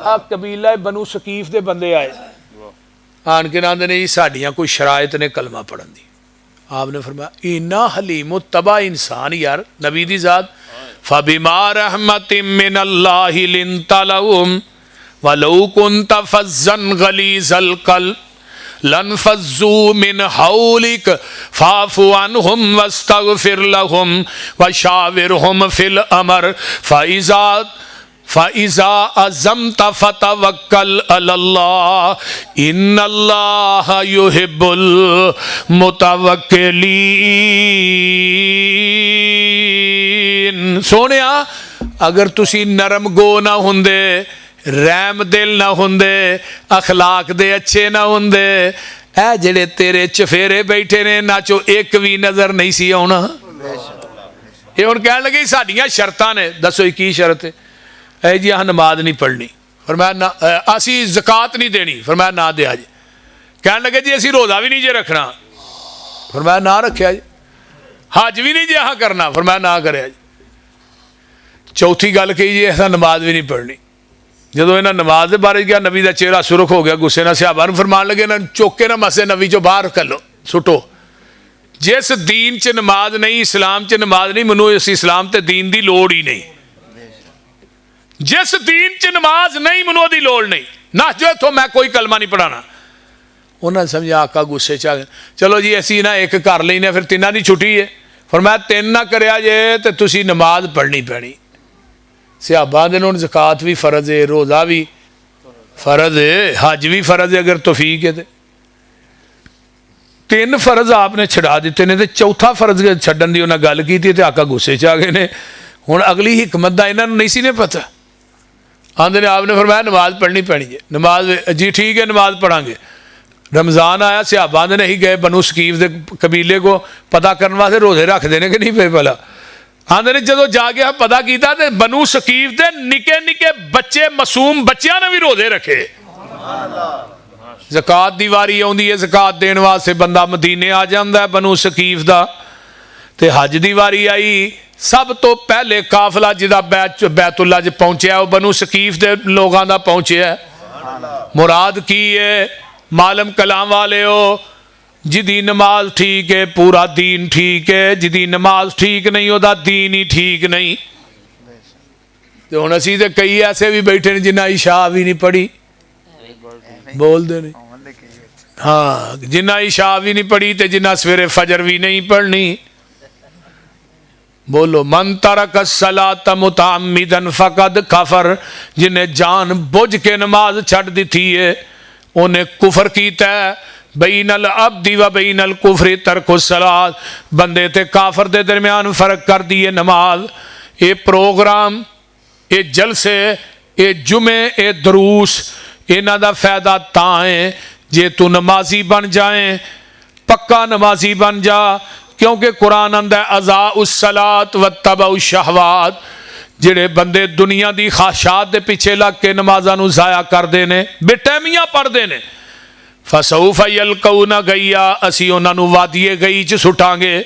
आ कबीला बनु सकीफ दे बंदे आए आन के नांदे ने जी साडियां कोई शरायत ने कलमा पढ़न दी। आपने फरमाया इन्ना हलीम तबा इंसान यार नबी दी जात फबिमा रहमतिम मिनल्लाहि लिंता लहुम वलौ कुंता फज़्ज़न गलीज़ल क़ल्ब लनफ़ज़्ज़ू मिन हौलिक फ़ाफ़ु अन्हुम वस्तग़फ़िर लहुम वशाविरहुम फ़िल अमर फ़इज़ा अज़म्त फ़तवक्कल अलल्लाह इन्नल्लाह युहिब्बुल मुतवक्किलीन। सोनिया अगर तुसी नरम गो ना हुंदे, रहम दिल ना हुंदे, अखलाक दे अच्छे ना हुंदे, ऐ जेड़े तेरे चफेरे बैठे ने ना चो एक भी नजर नहीं सी आउणा। ये हुण कहण लगे साडियां शर्तां ने। दसो की शर्त है? ऐ जी अह नमाज नहीं पढ़नी, फरमाया ना। असी ज़कात नहीं देनी, फरमाया ना दिया जी। कहने लगे जी असी रोज़ा भी नहीं जे रखना, फरमाया ना रखिया जी। हज भी नहीं जे अह करना, फरमाया ना करे जी। चौथी गल कही जी असां नमाज भी नहीं पढ़नी। जो इन्हें नमाज के बारे गया नबी का चेहरा सुरख हो गया, गुस्से ना सहाबा नूं फरमान लगे इन्हां चुक के ना मसे नबी चो बाहर कर लो सुटो। जिस दीन च नमाज नहीं, इस्लाम च नमाज नहीं, मैनूं इस इस्लाम ते दीन की लोड़ ही नहीं। जिस दीन च नमाज नहीं मैनूं ओहदी लोड़ नहीं, ना जो इथों मैं कोई कलमा नहीं पढ़ाना। उन्होंने समझा आका गुस्से च आ गए। चलो जी असी ना एक कर लेने, फिर तिन्हां दी छुट्टी है। फरमाया 3 ना करिया जे तो तुसी नमाज पढ़नी पैनी। सहाबा दे हुण ज़कात भी फर्ज है, रोज़ा भी फर्ज है, हज भी फर्ज है अगर तौफीक है तो। 3 फर्ज आपने छड़ा दिते ने ते चौथा फर्ज छड्डण दी उन्हें गल की ते आका गुस्से च आ गए ने। हुण अगली हिकमत दा इन्हां नूं नहीं सी ने पता। आंदे ने आपने फरमाया नमाज पढ़नी पैनी है। नमाज जी ठीक है नमाज पढ़ांगे। रमज़ान आया, सहाबा ने नहीं गए बनु सकीफ दे कबीले को पता करने वास्ते रोज़े रखते हैं कि नहीं पे भला। आंदे ने जो जाके पता किया तो बनु सकीफ दे निके निके बच्चे मासूम बच्चियां ने भी रोज़े रखे। ज़कात दी वारी आउंदी है, ज़कात देने वास्ते बंदा मदीने आ जांदा है बनु सकीफ दा। ते हज दी वारी आई, सब तो पहले काफिला जिदा बैतुल्ला च पहुंचा वह बनु सकीफ के लोगों का पहुंचा। मुराद की है? मालम कलाम वाले हो जिदी नमाज ठीक है पूरा दीन ठीक है, जिदी नमाज ठीक नहीं होता दीन ही ठीक नहीं। तो हुण असीं ते कई ऐसे भी बैठे ने जिन्हां इशा भी नहीं पढ़ी, बोलते नहीं। हाँ, जिन्हां इशा भी नहीं पढ़ी तो जिन्हां सवेरे फजर भी नहीं पढ़नी। बोलो मन तरक सलात मुतामिदन फकद कफर, जिन्हें जान बुझ के नमाज छड़ दी है उन्हें कुफर कीता है। बैनल अब्दी व बैनल कुफरी तरकुस सलात, बंदे ते काफर दे दरम्यान फर्क कर दिए नमाज। ये प्रोग्राम, ये जलसे, ये जुमे, ये दरूस, इन्हां दा फायदा तां है जे तू नमाजी बन जाए, पक्का नमाजी बन जा। क्योंकि कुरान आंदा अज़ा उस सलात व तबउ शहवात, जिहड़े बंदे दुनिया की ख्वाहिशात के पिछे लग के नमाज़ां नूं ज़ाया करते हैं, बेटैमियां पढ़ते हैं, फसौफ यलकौना गैया, असी उन्हां नूं वादिए गई च सुटांगे।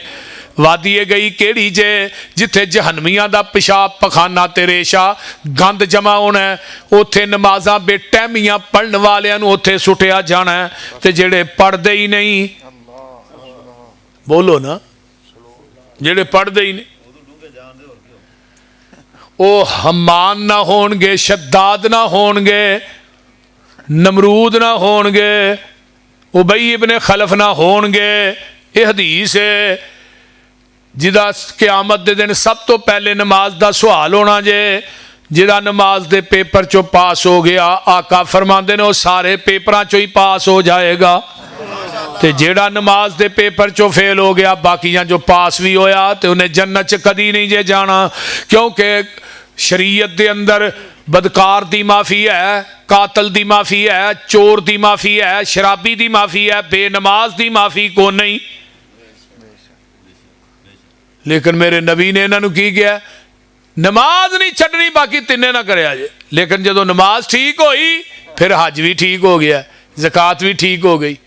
वादिए गई केड़ी जे, जिथे जहनमियां दा पेशाब पखाना ते रेशा गंद जमा होना है, उत्थे नमाज़ां बेटैमियां पढ़न वालियां नूं उत्थे सुटिया जाना है। ते जिहड़े पढ़दे ही नहीं, बोलो ना, जिहड़े पढ़दे ही नहीं, वो हमान ना होणगे, शद्दाद ना होणगे, नमरूद ना होणगे, उबई इब्ने खलफ ना होणगे। ये हदीस है जिदा क़यामत दे दिन सब तो पहले नमाज दा सवाल होना जे। जिदा नमाज दे पेपर चो पास हो गया, आका फरमांदे ने वो सारे पेपरां चो ही पास हो जाएगा। ते जेड़ा नमाज दे पेपर चो फेल हो गया, बाकियां जो पास भी होया तो उन्हें जन्नत च कदी नहीं जे जाना। क्योंकि शरीयत दे अंदर बदकार दी माफ़ी है, कातल दी माफ़ी है, चोर दी माफ़ी है, शराबी दी माफ़ी है, बेनमाज दी माफ़ी को नहीं। लेकिन मेरे नबी ने इन्हों की किया, नमाज नहीं छड्डनी, बाकी तिन्ने ना करे जे। लेकिन जो नमाज ठीक होई, फिर हज भी ठीक हो गया, ज़कात भी ठीक हो गई,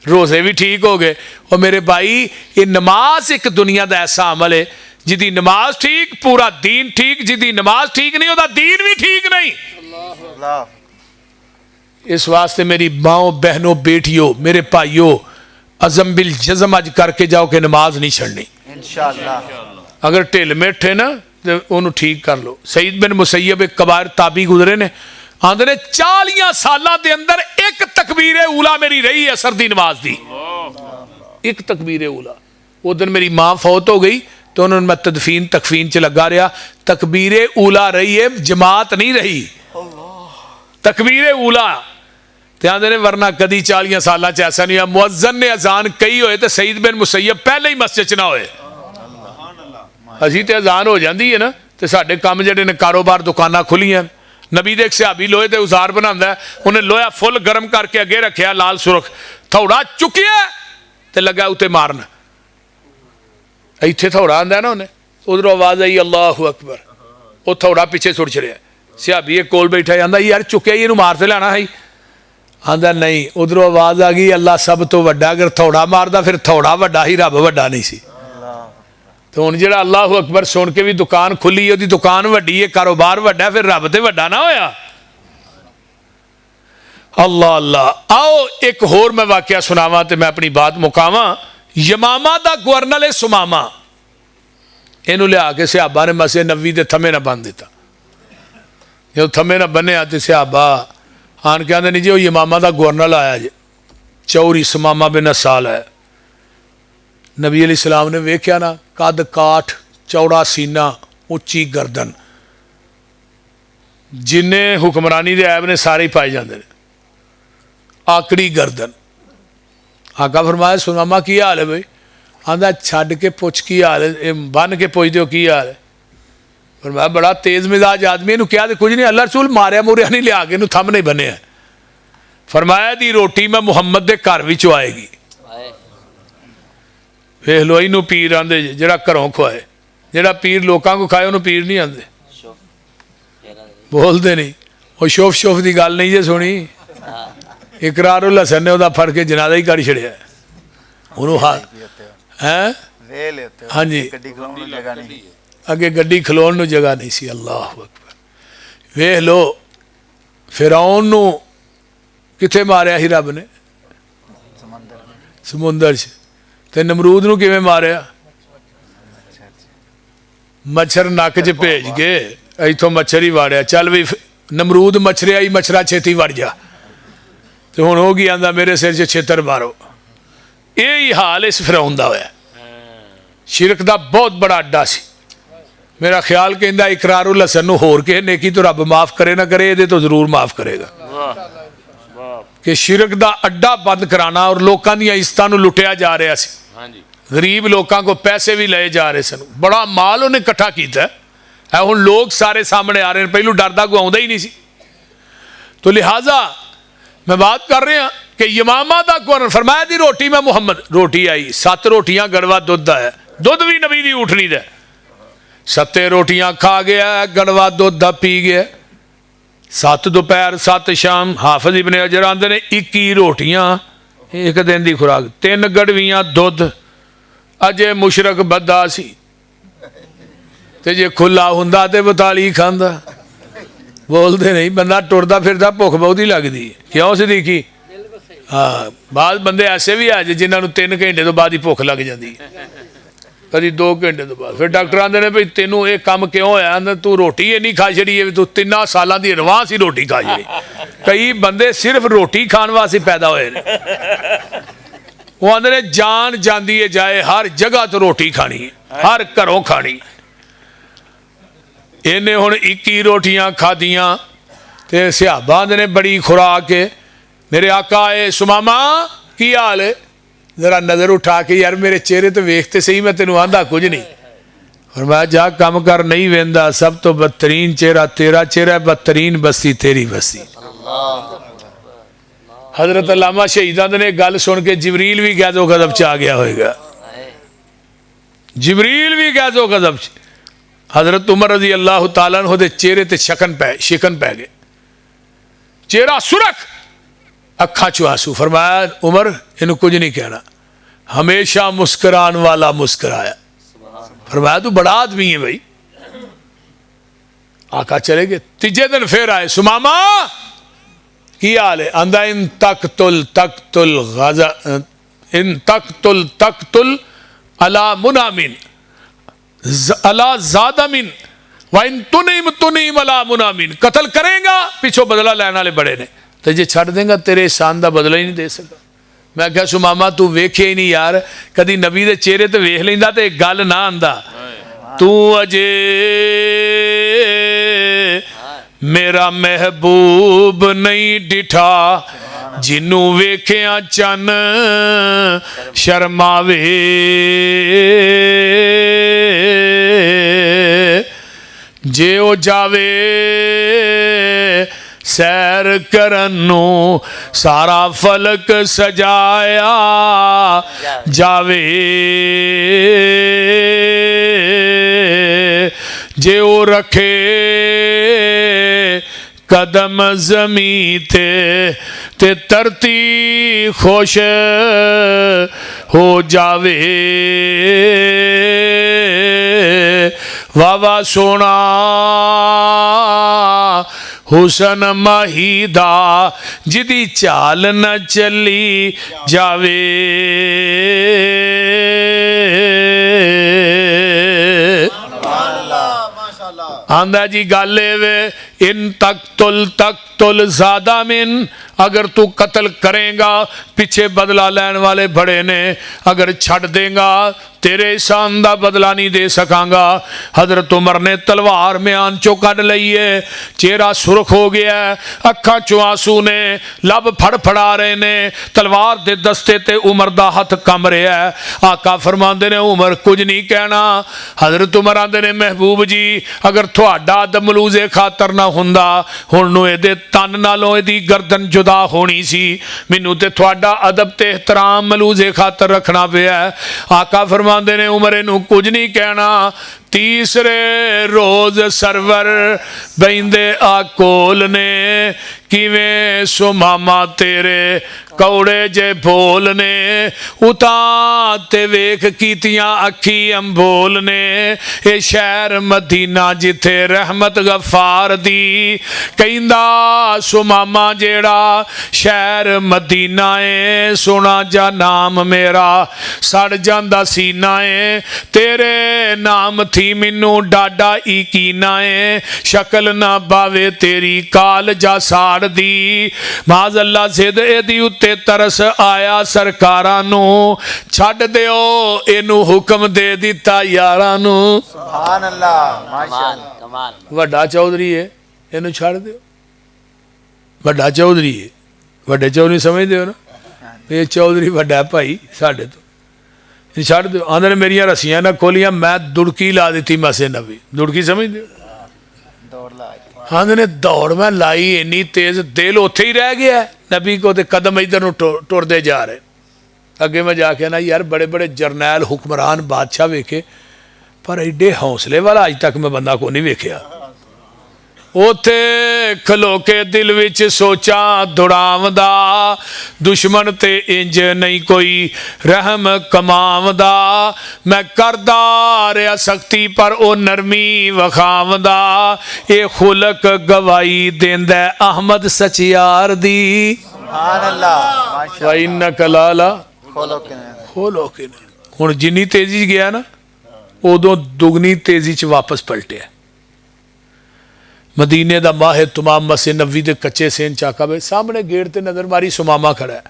रोज़े भी ठीक हो गए। और मेरे भाई, ये नमाज एक दुनिया का ऐसा अमल है, जिदी नमाज ठीक पूरा दीन ठीक, जिदी नमाज ठीक नहीं होता दीन भी ठीक नहीं। इस वास्ते मेरी माओ बहनों बेटियों मेरे भाइयों, अज़म बिल जज़म अज करके जाओ कि नमाज नहीं छड़नी इंशाअल्लाह। अगर ढिल मिठ है ना तो उन्होंने ठीक कर लो। सईद बिन मुसैयब एक कबार ताबी गुजरे ने, आंदे ने 40 सालों के अंदर एक तकबीर उला मेरी रही है असर दी नमाज दी, एक तकबीर उला। उस दिन मेरी माँ फौत हो गई तो उन्होंने मैं तकफीन च लगा रहा। तकबीर उला रही है, जमात नहीं रही, तकबीर उला। ते आंदे ने वरना कदी 40 सालों च ऐसा नहीं है मुअज्जन ने अजान कही होए तो सईद बिन मुसैयब पहले ही मस्जिद च ना होए। असी तो अजान हो जाती है ना, तो साडे काम जिहड़े ने कारोबार दुकानां खुलियां। नबी दे एक सहाबी लोहे ते उजार बनांदा, उन्हें लोहा फुल गर्म करके अगे रखिया लाल सुरख, थोड़ा चुकिया ते लगा उत्ते मारन। इत्थे थोड़ा आंदा ना, उन्हें उधरों आवाज आई अल्लाहु अकबर, वो थोड़ा पिछे सुट छड़िया। सहाबी एक कोल बैठा आंदा यार चुकिया इनू मार ते लेना है। आंदा नहीं, उधरों आवाज आ गई अल्लाह सब तो वड्डा, अगर थोड़ा मारदा फिर थोड़ा वड्डा ही, रब वड्डा नहीं सी। तो हुण जिहड़ा अल्लाहु अकबर सुन के भी दुकान खुली, उहदी दुकान वड्डी है, कारोबार वड्डा, फिर रब ते वड्डा ना होया। अल्लाह अल्लाह। आओ एक होर मैं वाकया सुनावा ते मैं अपनी बात मुकावा। यमामा दा गवर्नर है सुमामा, इनू लिया के सहाबा ने मसे नबी दे थमे ना बन दिता। जो थमे ना बनिया तो सहाबा आन के आंदे नहीं जी वो यमामा दा गवर्नर आया जी, चौरी सुमामा बिन साल है। नबी अलैहि सलाम ने वेख्या ना, कद काठ, चौड़ा सीना, उच्ची गर्दन, जिन्ने हुक्मरानी दे ऐब ने सारे ही पाए जाते हैं। आकड़ी गर्दन। आका फरमाया सुमामा की हाल है भाई? आंदा छड़ के पुछ की हाल है, बन के पुछ दो की हाल है। फरमाया बड़ा तेज मिजाज आदमी, इनू क्या कुछ नहीं, अल्लाह रसूल मारिया मुरिया नहीं लिया के इनू थम नहीं बने। फरमाया दी रोटी मैं मुहम्मद दे घर विचों आएगी। वेख लो इनू पीर आंदे जिहड़ा घरों खुआए, जिहड़ा पीर लोगों को खाए उन्होंने पीर नहीं आंदे, बोलते नहीं। वो शोफ शोफ की गल नहीं जे सुनी, इकरारुल हसन ने वह फड़ के जनाजा ही कर छड़िया है। हाँ जी, अगे गड्डी खलोण जगह नहीं सी। अल्लाह अकबर। वेख लो फिरौन नू किथे मारिया ही रब ने? समुंदर च। ते नमरूद नू किवें मारिया? मच्छर नक च भेज के इथों मच्छर ही वाड़िया। चल भी नमरूद मच्छरिया ही, मच्छरा छेती वड़ जा। तो हुण हो गया आंदा मेरे सिर च छेतर मारो। यही हाल इस फिरौन दा होया। शिरक दा बहुत बड़ा अड्डा सी। मेरा ख्याल कहंदा इकरारुल हसन नू होर के नेकी तो रब माफ करे ना करे, ये तो जरूर माफ करेगा। कि शिरक दा अड्डा बंद कराना और लोगों दी इज्जतां नूं लुटिया जा रहा सी। गरीब लोगों को पैसे भी लए जा रहे सन, बड़ा माल उन्हें इकट्ठा किया है। हुण लोग सारे सामने आ रहे हैं, पहलू डरदा कोई आउंदा ही नहीं सी। तो लिहाजा मैं बात कर रहा कि यमामा दा कुरान फरमाया दी रोटी मैं मुहम्मद, रोटी आई 7 रोटियां गड़वा दुध है, दुध भी नबी दी उठनी दा, 7 रोटियां खा गया, गड़वा दुध दा पी गया, 7 दोपहर 7 शाम। हाफिज इब्ने अजर आंदे ने 21 रोटियां एक दिन की खुराक, 3 गड़वियां दुध। अजे मुशरक बद्दा सी ते जे खुला हुंदा ते 42 खांदा। बोलते नहीं, बंदा टुरदा फिरदा भुख बहुत ही लगती है, क्यों सदीकी? हाँ, बाद बंदे ऐसे भी है जिन्होंने 3 घंटे तो बाद ही भुख लग जाती है, कभी 2 घंटे तो बाद। फिर डॉक्टर आते हैं भाई तेनों ये काम क्यों होया? तू रोटी ये नहीं खा छड़ी है, तू 3 सालों की एडवांस ही रोटी खा छड़ी। कई बंदे सिर्फ रोटी खाने वास्ते पैदा हुए हैं। वो आते ने जान जाती है जाए, हर जगह तो रोटी खानी है, हर घरों खानी। इन्हें हुण 21 रोटियां खादियां ते सहाबा आंदे ने बड़ी खुराक है। मेरे आका आए, सुमामा की हाल है? जरा नज़र उठा के यार मेरे चेहरे तो वेखते सही, मैं तेनों आंदा कुछ नहीं। और मैं जा काम कर नहीं वेंदा, सब तो बदतरीन चेहरा तेरा चेहरा, बदतरीन बस्ती तेरी बस्ती। हजरत अल्लामा शहीदां ने गल सुन के जिबरील भी गैज़ो गज़ब च आ गया होएगा, जिबरील भी गैज़ो गज़ब च। हजरत उमर रजी अल्लाह तआला अन्हु दे चेहरे ते शिकन पै गए, चेहरा सुरख, अखा चो आंसू। फरमाया उमर इन्हू कुछ नहीं कहना, हमेशा मुस्कुरान वाला मुस्कुराया। फरमाया तू बड़ा आदमी है भाई। आका चले गए। तीजे दिन फिर आए, सुमामा की हाल है? आंदा इन तकतुल अला मुनामिन अला जादामिन वाइन तुनीम अला मुनामिन। कतल करेगा पिछो बदला लैन वाले बड़े ने, तो जे छड़ देगा तेरे एहसान का बदला ही नहीं दे सकता। मैं क्या सुमामा तू वेखे ही नहीं यार, कदी नबी दे चेहरे ते वेख लेंदा ते गल ना आंदा। तू अजे मेरा महबूब नहीं डिठा, जिन्नू वेख्या चन शर्मावे। जे ओ जावे सैर करनू, सारा फलक सजाया जावे। जे ओ रखे कदम जमी ते धरती खुश हो जावे। वावा सोना हुसन माहीदा, जिदी चाल न चली जावे। आंदा जी गल वे, इन तकतुल ज़ादा मिन, अगर तू कत्ल करेगा पिछे बदला लैन वाले बड़े ने, अगर छड़ देगा तेरे एहसान का बदला नहीं दे सकांगा। हजरत उमर ने तलवार म्यान चो कढ़ लई है, चेहरा सुरख हो गया, अखा चो आंसू ने, लब फड़फड़ा रहे ने, तलवार दे दस्ते ते उमर दा हथ कम रहा है। आका फरमांदे ने उमर कुछ नहीं कहना। हजरत उमर आंदे ने महबूब जी अगर थोड़ा अदब मलूजे खातर ना हुंदा, हुण नूं इहदे तन नालों इहदी गर्दन जुदा होनी सी। मैनू ते थोड़ा अदब ते एहतराम मलूजे खातर रखना पिया। आका फरमांदे ने उमर इनू कुछ नहीं कहना। तीसरे रोज सरवर बहिंदे आकोल ने, किवें सुमामा तेरे कौड़े जे बोल ने, उता ते वेख कीतियां अखी अंबोल ने। ए शहर मदीना जिथे रहमत गफार दी, कहंदा सुमामा जेड़ा शहर मदीना है, सुना जा नाम मेरा सड़ जांदा सीना है। तेरे नाम थी मैनू डाडा यकीना है, शक्ल ना बावे तेरी काल जा साड़ दी। माज अल्लाह सिद एदी उत्ते तरस आया सरकारां नू, छड्ड दिओ इनू हुक्म दे दिता यारां नू। सुभान अल्लाह, माशाअल्लाह। वड्डा चौधरी है, इनू छड्ड दिओ, वड्डा चौधरी है, ਵੱਡੇ ਚੌ ਨਹੀਂ ਸਮਝਦੇ ਹੋ ਨਾ, ਇਹ ਚੌਧਰੀ ਵੱਡਾ ਭਾਈ ਸਾਡੇ ਤੋਂ, ਛੱਡ ਦਿਓ। ਆਂਦੇ ਨੇ ਮੇਰੀਆਂ ਰੱਸੀਆਂ ਨਾ ਖੋਲੀਆਂ, ਮੈਂ ਦੁੜਕੀ ਲਾ ਦਿੱਤੀ ਮਸੇ ਨਬੀ। ਦੁੜਕੀ ਸਮਝਦੇ ਹੋ? ਆਂਦੇ ਨੇ ਦੌੜ ਮੈਂ ਲਾਈ ਇੰਨੀ ਤੇਜ਼, ਦਿਲ ਉੱਥੇ ਹੀ ਰਹਿ ਗਿਆ ਨਬੀ ਕੋ, ਤੇ ਕਦਮ ਇੱਧਰ ਨੂੰ ਟੁਰਦੇ ਜਾ ਰਹੇ। ਅੱਗੇ ਮੈਂ ਜਾ ਕੇ ਨਾ ਯਾਰ ਬੜੇ ਬੜੇ ਜਰਨੈਲ, ਹੁਕਮਰਾਨ, ਬਾਦਸ਼ਾਹ ਵੇਖੇ, ਪਰ ਐਡੇ ਹੌਸਲੇ ਵਾਲਾ ਅੱਜ ਤੱਕ ਮੈਂ ਬੰਦਾ ਕੋ ਨਹੀਂ ਵੇਖਿਆ। ਉੱਥੇ ਖਲੋ ਕੇ ਦਿਲ ਵਿੱਚ ਸੋਚਾਂ ਦੁੜਾਵਦਾ, ਦੁਸ਼ਮਣ ਤੇ ਇੰਜ ਨਹੀਂ ਕੋਈ ਰਹਿਮ ਕਮਾਵਦਾ। ਮੈਂ ਕਰਦਾ ਰਿਹਾ ਸਖਤੀ ਪਰ ਉਹ ਨਰਮੀ ਵਿਖਾਵਦਾ। ਇਹ ਖੁਲਕ ਗਵਾਈ ਦਿੰਦਾ ਅਹਿਮਦ ਸਚਿਆਰ ਦੀ। ਸੁਭਾਨ ਅੱਲਾਹ। ਵਾ ਇਨਕ ਲਾਲਾ ਖੋਲੋ ਕੇ ਨੇ। ਹੁਣ ਜਿੰਨੀ ਤੇਜ਼ੀ 'ਚ ਗਿਆ ਨਾ, ਉਦੋਂ ਦੁਗਣੀ ਤੇਜ਼ੀ 'ਚ ਵਾਪਸ ਪਲਟਿਆ। ਮਦੀਨੇ ਦਾ ਮਾਹਿਰ ਤਮਾਮ ਮਸੇ ਨਬੀ ਦੇ ਕੱਚੇ ਸੇਨ ਚਾਕਾ ਵੇ ਸਾਹਮਣੇ ਗੇਟ ਤੇ ਨਜ਼ਰ ਮਾਰੀ, ਸੁਮਾਮਾ ਖੜਾ ਹੈ।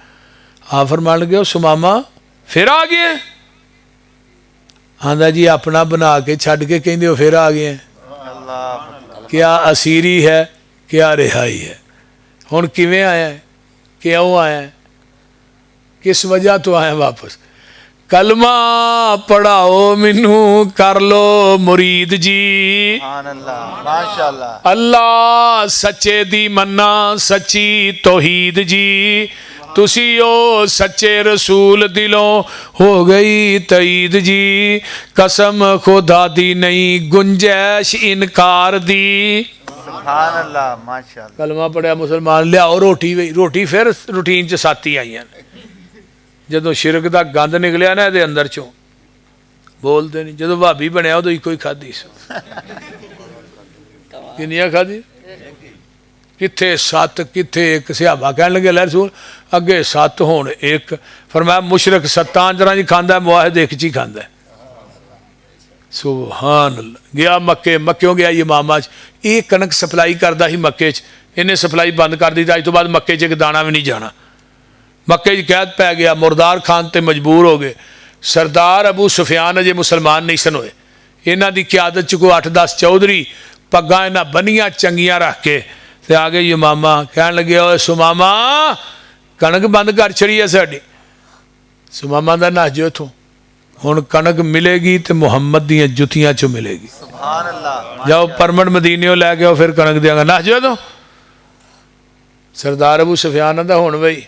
ਆ ਫਰਮਾਨ ਲੱਗੇ, ਸੁਮਾਮਾ ਫਿਰ ਆ ਗਏ? ਆਂਦਾ ਜੀ ਆਪਣਾ ਬਣਾ ਕੇ ਛੱਡ ਕੇ ਕਹਿੰਦੇ ਹੋ ਫਿਰ ਆ ਗਏ। ਕਿਆ ਅਸੀਰੀ ਹੈ, ਕਿਆ ਰਿਹਾਈ ਹੈ। ਹੁਣ ਕਿਵੇਂ ਆਇਆ ਹੈ, ਕਿਉਂ ਆਇਆ ਹੈ, किस वजह तो आए वापस? कलमा पढ़ाओ मैनू कर लो मुरीद जी। माशाअल्लाह। अल्लाह सच्चे दी मन्ना सच्ची तौहीद जी। तुसी ओ सच्चे रसूल दिलों हो गई तईद जी। कसम खुदा दी नहीं गुंजैश इनकार दी। सुभान अल्लाह माशाअल्लाह। कलमा पढ़िया मुसलमान लियाओ रोटी, रोटी फिर रूटीन च साथी आई हैं। ਜਦੋਂ ਸ਼ਿਰਕ ਦਾ ਗੰਦ ਨਿਕਲਿਆ ਨਾ ਇਹਦੇ ਅੰਦਰ ਚੋਂ, ਬੋਲਦੇ ਨਹੀਂ। ਜਦੋਂ ਭਾਬੀ ਬਣਿਆ ਉਦੋਂ ਇੱਕੋ ਹੀ ਖਾਧੀ ਸੀ। ਕਿੰਨੀਆਂ ਖਾਧੀ? ਕਿੱਥੇ 7 ਕਿੱਥੇ 1। ਸਿਹਾਬਾ ਕਹਿਣ ਲੱਗੇ ਲੈ ਰਸੂਲ ਅੱਗੇ 7 ਹੋਣ 1। ਫਰਮਾਇਆ ਮੁਸ਼ਰਕ 7 ਅੰਜਰਾਂ 'ਚ ਖਾਂਦਾ, ਮੁਆਹਿਦ 1 'ਚ ਹੀ ਖਾਂਦਾ। ਸੁਭਾਨ ਅੱਲਾਹ। ਗਿਆ ਮੱਕਿਓਂ ਗਿਆ ਯਮਾਮਾ 'ਚ। ਇਹ ਕਣਕ ਸਪਲਾਈ ਕਰਦਾ ਸੀ ਮੱਕੇ 'ਚ, ਇਹਨੇ ਸਪਲਾਈ ਬੰਦ ਕਰ ਦਿੱਤੀ। ਅੱਜ ਤੋਂ ਬਾਅਦ ਮੱਕੇ 'ਚ ਇੱਕ ਦਾਣਾ ਵੀ ਨਹੀਂ ਜਾਣਾ। मक्के कैद पै गया, मुरदार खान ते मजबूर हो गए। सरदार अबू सुफियान अजे मुसलमान नहीं सन होए। इन्हां दी क़यादत च कोई 8-10 चौधरी पग्गां इन्हां बनियां चंगियां रख के ते आ गए यमामा। कहन लगे ओए सुमामा कणक बंद कर छड़ी है साडी। सुमामा दा नस जो इत्थों, हुण कणक मिलेगी ते मुहम्मद दियां जुतियां चों मिलेगी। सुभान अल्लाह। जाओ परमट मदीनेओ लै के आओ, फिर कणक देंगा। नस जो इत्थों। सरदार अबू सुफियान दा हुण बई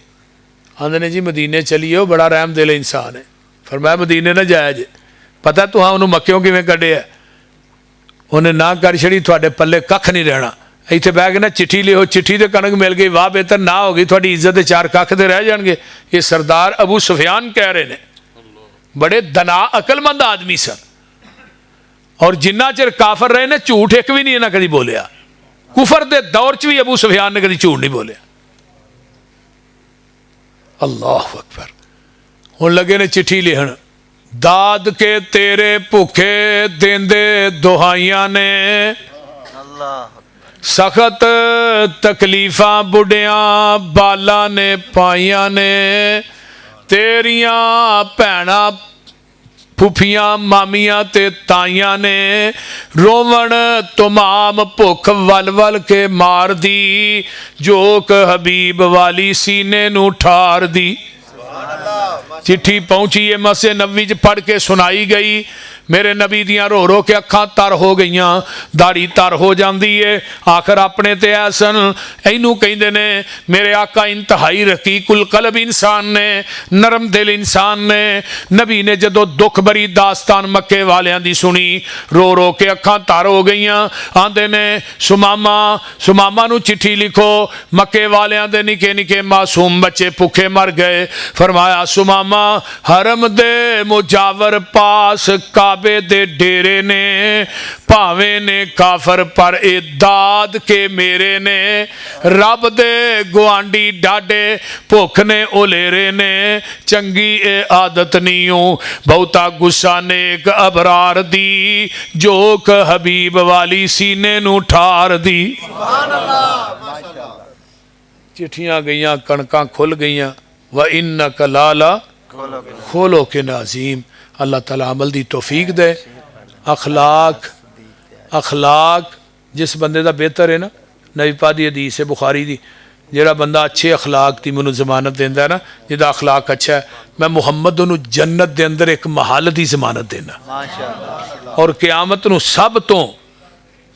आंदे ने जी मदीने चलीए, बड़ा रहम दिल इंसान है। फरमाया मदीने ना जाया जे, पता तुहां उन्होंने मक्यों किवें कढिया? उन्हें ना कर छड़ी, तुहाडे पल्ले कख नहीं रहना। इत्थे बह के ना चिट्ठी लिखो, चिट्ठी ते कणक मिल गई, वाह बेहतर ना हो गई, तुहाडी इज्जत दे 4 कख ते रह जाणगे। ये सरदार अबू सुफियान कह रहे ने। बड़े दना अकलमंद आदमी सन, और जिन्ना चिर काफर रहे ने झूठ एक भी नहीं इन्हां कदी बोलिया। कुफर दे दौर च भी अबू सुफियान ने कदी झूठ नहीं बोलिया। अल्लाह अकबर। हुण लगे ने चिट्ठी लिखण, दाद के तेरे भुखे देंदे दुहाइयां ने। सख्त तकलीफां बुढ़ियां बाला ने पाइयां ने। तेरियां भैणां फुफियां मामियां ते ताइयां ने रोवण तमाम भुख वल वल के मार दी। जोक हबीब वाली सीने नू ठार दी। चिट्ठी पहुंची है मसे नबी च पढ़ के सुनाई गई। मेरे नबी दियां रो रो के अखां तर हो गईयां, दाढ़ी तर हो जाती है। आखिर अपने ते ऐसन इनू कहते ने मेरे आका इंतहाई रकीकुल कल्ब इंसान ने, नरम दिल इंसान ने। नबी ने जदों दुख भरी दास्तान मक्के वालियां दी सुनी, रो रो के अखां तर हो गईयां। आंदे ने सुमामा नू चिट्ठी लिखो, मक्के वालियां दे निके निके मासूम बच्चे भुखे मर गए। फरमाया सुमामा हरम दे मुजावर पास काबे दे डेरे ने, भावे ने काफर पर ए दाद के मेरे ने। रब दे गुआंडी डाडे भुख ने ओलेरे ने। चंगी ए आदत नीओ बहुता गुस्सा नेक अबरार दी। जोक हबीब वाली सीने नू ठार दी। चिट्ठियां गईयां, कणकां खुल गईयां। व इन्नक लाला खोलो के नाजीम। अल्लाह ताला अमल दी तौफीक दे। अखलाक जिस बंदे दा बेहतर है ना, नबी पाक दी हदीस है बुखारी दी, ਜਿਹੜਾ ਬੰਦਾ अच्छे अखलाक की मैनू जमानत देंदा है ना, जिहदा अखलाक अच्छा है, मैं मुहम्मद नूं जन्नत दे अंदर एक महल की जमानत देना। और क़यामत नूं सब तो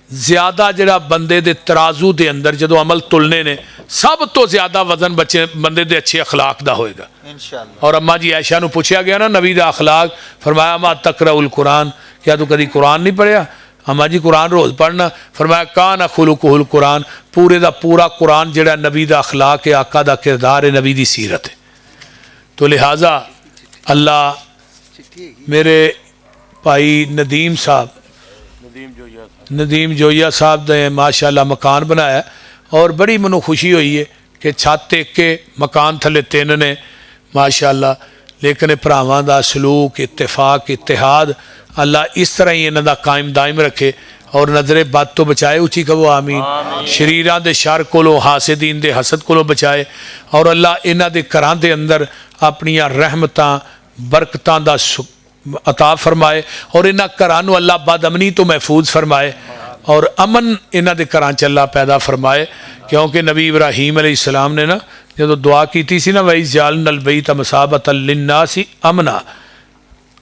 ज़्यादा जिहड़ा बंदे दे तराजू दे अंदर जदों अमल तुलने ने, सब तो ज़्यादा वजन बच्चे बंदे दे अच्छे अखलाक दा होएगा इंशाअल्लाह। और अम्मा जी आयशा नूं पूछा गया ना नबी दा अखलाक, फरमाया मा तकराउल कुरान, क्या तू कभी कुरान नहीं पढ़िया? अम्मा जी कुरान रोज़ पढ़ना। फरमाया काना खुलुकुहुल कुरान, पूरे दा पूरा कुरान जिहड़ा नबी दा अखलाक है, आका दा किरदार है, नबी दी सीरत है। तो लिहाजा अल्लाह मेरे भाई नदीम साहब, नदीम जोया साहब ने माशाअल्लाह मकान बनाया, और बड़ी मैनू खुशी हुई है कि छत एक के मकान थले तीन ने माशाअल्लाह। लेकिन भरावां दा सलूक, इत्तेफाक, इत्तेहाद अल्लाह इस तरह ही इन्हां दा कायम दायम रखे, और नज़रे बद तो बचाए, उची कहो आमीन। शरीरां दे शर कोलों, हासिदीन दे हसद कोलों बचाए, और अल्लाह इन्हां दे घरां दे अंदर अपनियां रहमतां बरकतां दा अता फरमाए, और इन्हां घरां नूं अल्लाह बदअमनी तो महफूज फरमाए, और अमन इन्हां दे घरां च अल्लाह पैदा फरमाए। क्योंकि नबी इब्राहीम अलैहिस्सलाम ने ना जो दुआ की सी ना, वही जालनल बैत मसाबतल लिन्नासी अमना,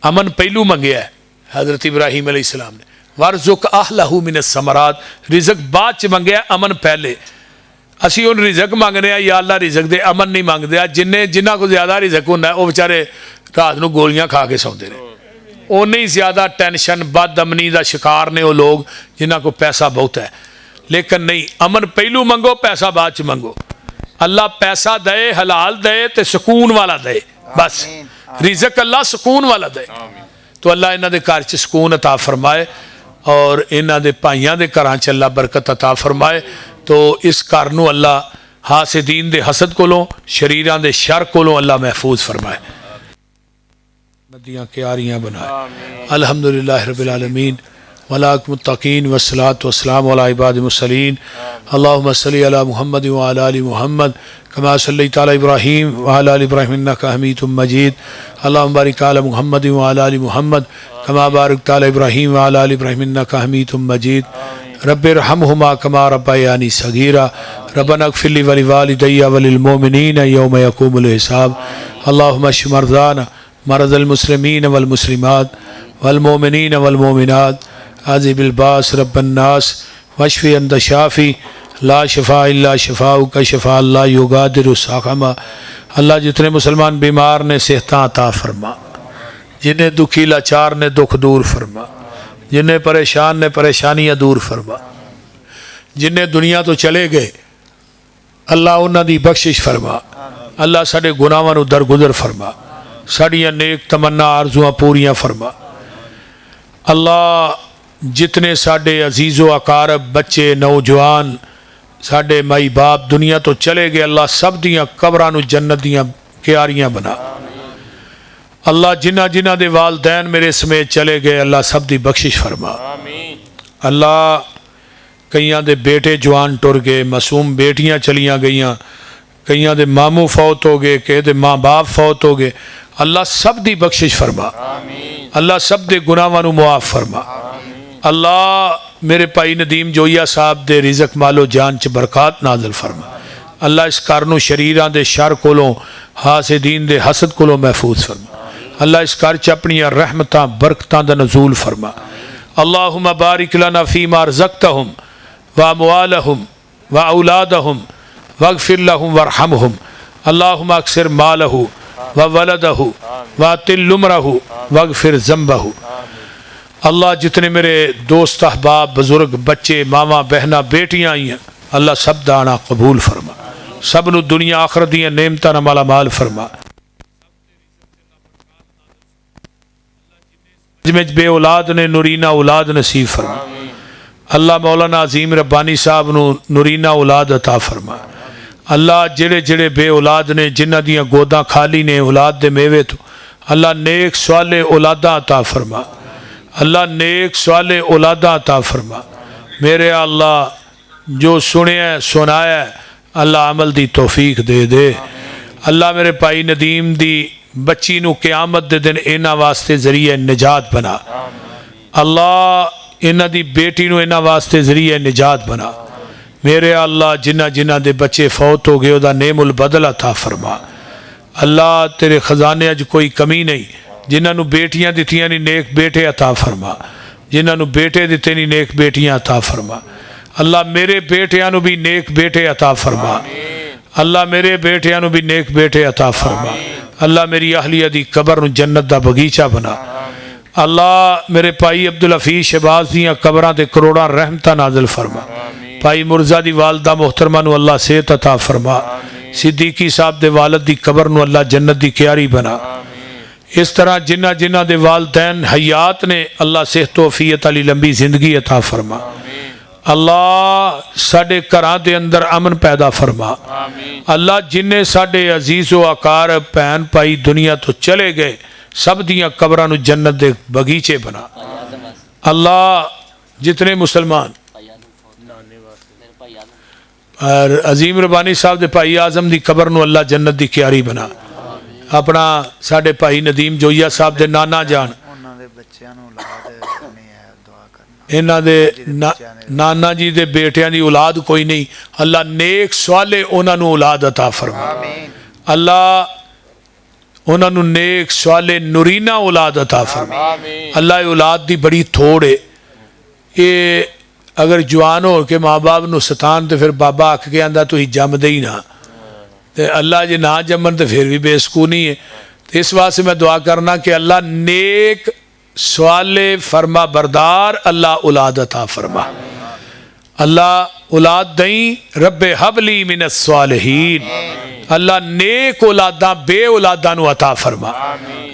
अमन पहलू मंगया है हज़रत इब्राहीम अलैहिस्सलाम ने। वरज़ुक अहलहू मिनस समरात, रिज़क बाद च मंगया, अमन पहले। असी उन रिज़क मंगने या अल्लाह रिज़क दे, अमन नहीं मंगते। जिन्हां को ज़्यादा रिज़क होंदा वो बेचारे रात नूं गोलियां खा के सौंदे ने, उन्नी ही ज़्यादा टेंशन बदअमनी का शिकार ने वो लोग जिन्हां को पैसा बहुत है। लेकिन नहीं, अमन पहलू मंगो, पैसा बाद च मंगो। अल्लाह पैसा दे, हलाल दे, तो सुकून वाला दे, बस रिज़क अल्लाह सुकून वाला दे। तो अल्लाह इन्हां दे घर च सुकून अता फरमाए, और इन्हां दे भाइयां दे घरां च अल्लाह बरकत अता फरमाए। तो इस घर नूं अल्लाह हासिदीन दे हसद कोलों, शरीरां दे शर कोलों अल्लाह महफूज फरमाए, नदियाँ क्यारियाँ बनाए। अल्हम्दुलिल्लाह रब्बिल आलमीन वलाक मुत्तकीन वस्सलातु वस्सलामु अला इबादिल मुरसलीन। अल्लाहुम्मा सल्लि अला मुहम्मद व अला आलि मुहम्मद कमा सल्लैता अला इब्राहीम व अला आलि इब्राहीम इन्नका हमीदुम मजीद। अल्लाहुम्मा बारिक अला मुहम्मद व अला आलि मुहम्मद कमा बारकता अला इब्राहीम व अला आलि इब्राहीम इन्नका हमीदुम मजीद। रब्बिरहमहुमा कमा रब्बयानी सगीरा। रब्बना इग़फिर ली व लिवालिदैया व लिल मुमिनीना यौम यक़ूमुल हिसाब। अल्लाहुम्मा इश्फ़ि मरज़ाना मरज़ल मुस्लिमीन वल मुस्लिमात वल मोमिनीन वल मोमिनात आज़िबिल बास रब्बन नास वश्फ़ि अंत शाफ़ी ला शिफ़ा इल्ला शिफ़ाउका शिफ़ा ला युगादिरु सक़मा। अल्लाह जितने मुसलमान बीमार ने सेहतां अता फरमा, जिन्हें दुखी लाचार ने दुख दूर फरमा, जिन्हें परेशान ने परेशानियां दूर फरमा, जिन्हें दुनिया तो चले गए अल्लाह उन्हां दी बख्शिश फरमा। अल्लाह साडे गुनाहां नूं दरगुजर फरमा, साड़ियाँ नेक तमन्ना आरजुआं पूरियां फरमा। अल्लाह जितने साडे अजीज़ो अकारब बच्चे नौजवान साडे माई बाप दुनिया तो चले गए, अल्लाह सब दियाँ कब्रां नूं जन्नत दियां क्यारियां बना। अल्लाह जिन्हां जिन्हां दे वालदैन मेरे समेत चले गए, अल्लाह सब दी बख्शिश फरमा। अल्लाह कईयां दे बेटे जवान टुर गए, मासूम बेटियां चलियां गईयां, कईयां दे मामू फौत हो गए, कई दे माँ बाप फौत हो गए। अल्लाह सब दी बख्शिश फरमा, अल्लाह सब दे गुनाहां नूं मुआफ़ फरमा। अल्लाह मेरे भाई नदीम जोया साहब दे रिज़क मालो जान च बरकत नाज़िल फरमा। अल्लाह इस घर नूं शरीरां दे शर कोलों, हासिदीन दे हसद कोलों महफूज फरमा। अल्लाह इस घर च अपनियां रहमतां बरकतां दा नज़ूल फरमा। अल्लाहुम्मा बारिक लना फ़ीमा रज़क़तहुम व अमवालहुम व औलादहुम वग़फ़िर लहुम वरहमहुम। अल्लाहुम्मा अक्सिर मालहु व वलदहु व अतिल उमरहु वग़फ़िर ज़ंबहु। अल्लाह जितने मेरे दोस्त अहबाब बुज़ुर्ग बच्चे मामा बहना बेटियां आई हैं, अल्लाह सब दाना कबूल फरमा, सब नूं दुनिया आखिरत दियां नेमतां नाल माला माल फरमा। जिमें बे औलाद ने नूरीना औलाद नसीब फरमा। अल्लाह मौलाना अजीम रब्बानी साहब नूं नूरीना औलाद अता फरमा। अल्लाह जेड़े जेड़े बे औलाद ने जिन्हां दियां गोदां खाली ने औलाद दे मेवे तो, अल्लाह नेक स्वाले औलादां अता फरमा। अल्लाह नेक स्वाले औलादां अता फरमा। मेरे अल्लाह जो सुनिया सुनाया अल्लाह अमल दी तौफीक दे दे। अल्लाह मेरे भाई नदीम दी बच्ची नूं क़यामत दे दिन इन्हां वास्ते ज़रिए निजात बना। अल्लाह इन्हां दी बेटी नूं इन्हां वास्ते ज़रिए निजात बना। मेरे अल्लाह जिन्ना जिन्ना दे बच्चे फौत हो गए उदा नेमुल बदल अता फरमा। अल्लाह तेरे खजाने अज कोई कमी नहीं। जिन्होंने बेटियां दित्तियां नहीं नेक बेटे अता फरमा, जिन्होंने बेटे दिते नहीं नेक बेटियां अता फरमा। अल्लाह मेरे बेटियां भी नेक बेटे अता फरमा। अल्लाह मेरे बेटियां भी नेक बेटे अता फरमा। अल्लाह मेरी अहलिया दी कबर नूं जन्नत दा बगीचा बना। अल्लाह मेरे भाई अब्दुल हफीज शहबाज दियां कबरां ते करोड़ां रहमतां नाज़िल फरमा। भाई मुर्जा दी वालदा मोहतरमा नूं अल्लाह सेहत अता फरमा। सिद्दीकी साहब दे वालद दी कबर नूं अल्लाह जन्नत दी क्यारी बना। इस तरह जिन्ना जिन्ना दे वालदैन हयात ने अल्लाह सेहत वफीयत अली लंबी जिंदगी अता फरमा। अल्लाह साडे घरां दे अंदर अमन पैदा फरमा। अल्लाह जिन्ने साडे अजीज़ व आकार भैन भाई दुनिया तो चले गए सब दियां कबरां नूं जन्नत दे बगीचे बना। अल्लाह जितने मुसलमान और अजीम रबानी साहब दे भाई आजम दी कबर नूं अल्लाह जन्नत दी क्यारी बना। अपना साडे भाई नदीम जोईया साहब दे नाना जान इन्हां दे नाना जी दे बेटियां दी औलाद कोई नहीं, अल्लाह नेक स्वाले उन्हां नूं औलाद अता फरमा। अल्लाह उन्हां नूं नेक स्वाले नूरीना औलाद अता फरमा। अल्लाह औलाद दी बड़ी थोड़ है। ये अगर जवान हो के माँ बाप नूं सतान तो फिर बाबा आख के आंदा तुसीं जमदे ही ना, तो अल्लाह जे ना जमन तो फिर भी बेसकूनी है। तो इस वास्ते मैं दुआ करना कि अल्लाह नेक स्वाले फरमा बरदार अल्लाह औलाद अता फरमा। अल्लाह औलाद दई रब्बे हबली मिनस स्वालिहीन। अल्लाह नेक औलादा बे औलादा नूं अता फरमा।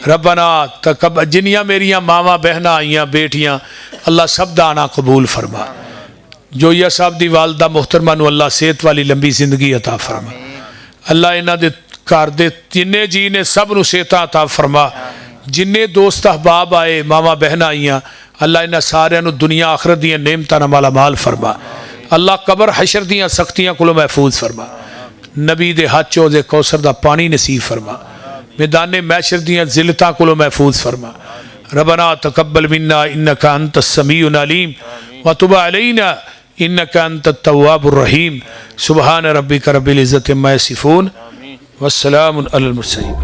रब्बना तकब जिन्नियां मेरियां मावां बहना आईयां बेटियां अल्लाह सब दा आना कबूल फरमा। जोईया साहब दी वालदा मोहतरमा नूं अल्लाह सेहत वाली लंबी जिंदगी अता फरमा। अल्लाह इन्हां दे घर दे जिन्ने जी ने सब नूं सेहतां अता फरमा। जिन्ने दोस्त अहबाब आए मावा बहन आईयां अल्लाह इन्हां सारियां नूं दुनिया आखरत दीयां नेमतां नाल मालामाल फरमा। अल्लाह कबर हशर दीयां सख्तियां कोलों महफूज फरमा। नबी दे हथ चो दे कौसर दा पानी नसीब फरमा। मैदाने मैशर दीयां जिल्लतां कोलों महफूज फरमा। रबना तकब्बल मिन्ना इन्नका अंतस समीउल अलीम व तुब अलैना इन्नका अंतत तव्वाबुर रहीम। सुबहान रब्बिका रब्बिल इज्जति अम्मा यसिफून वस्सलामुन अलल मुरसलीन।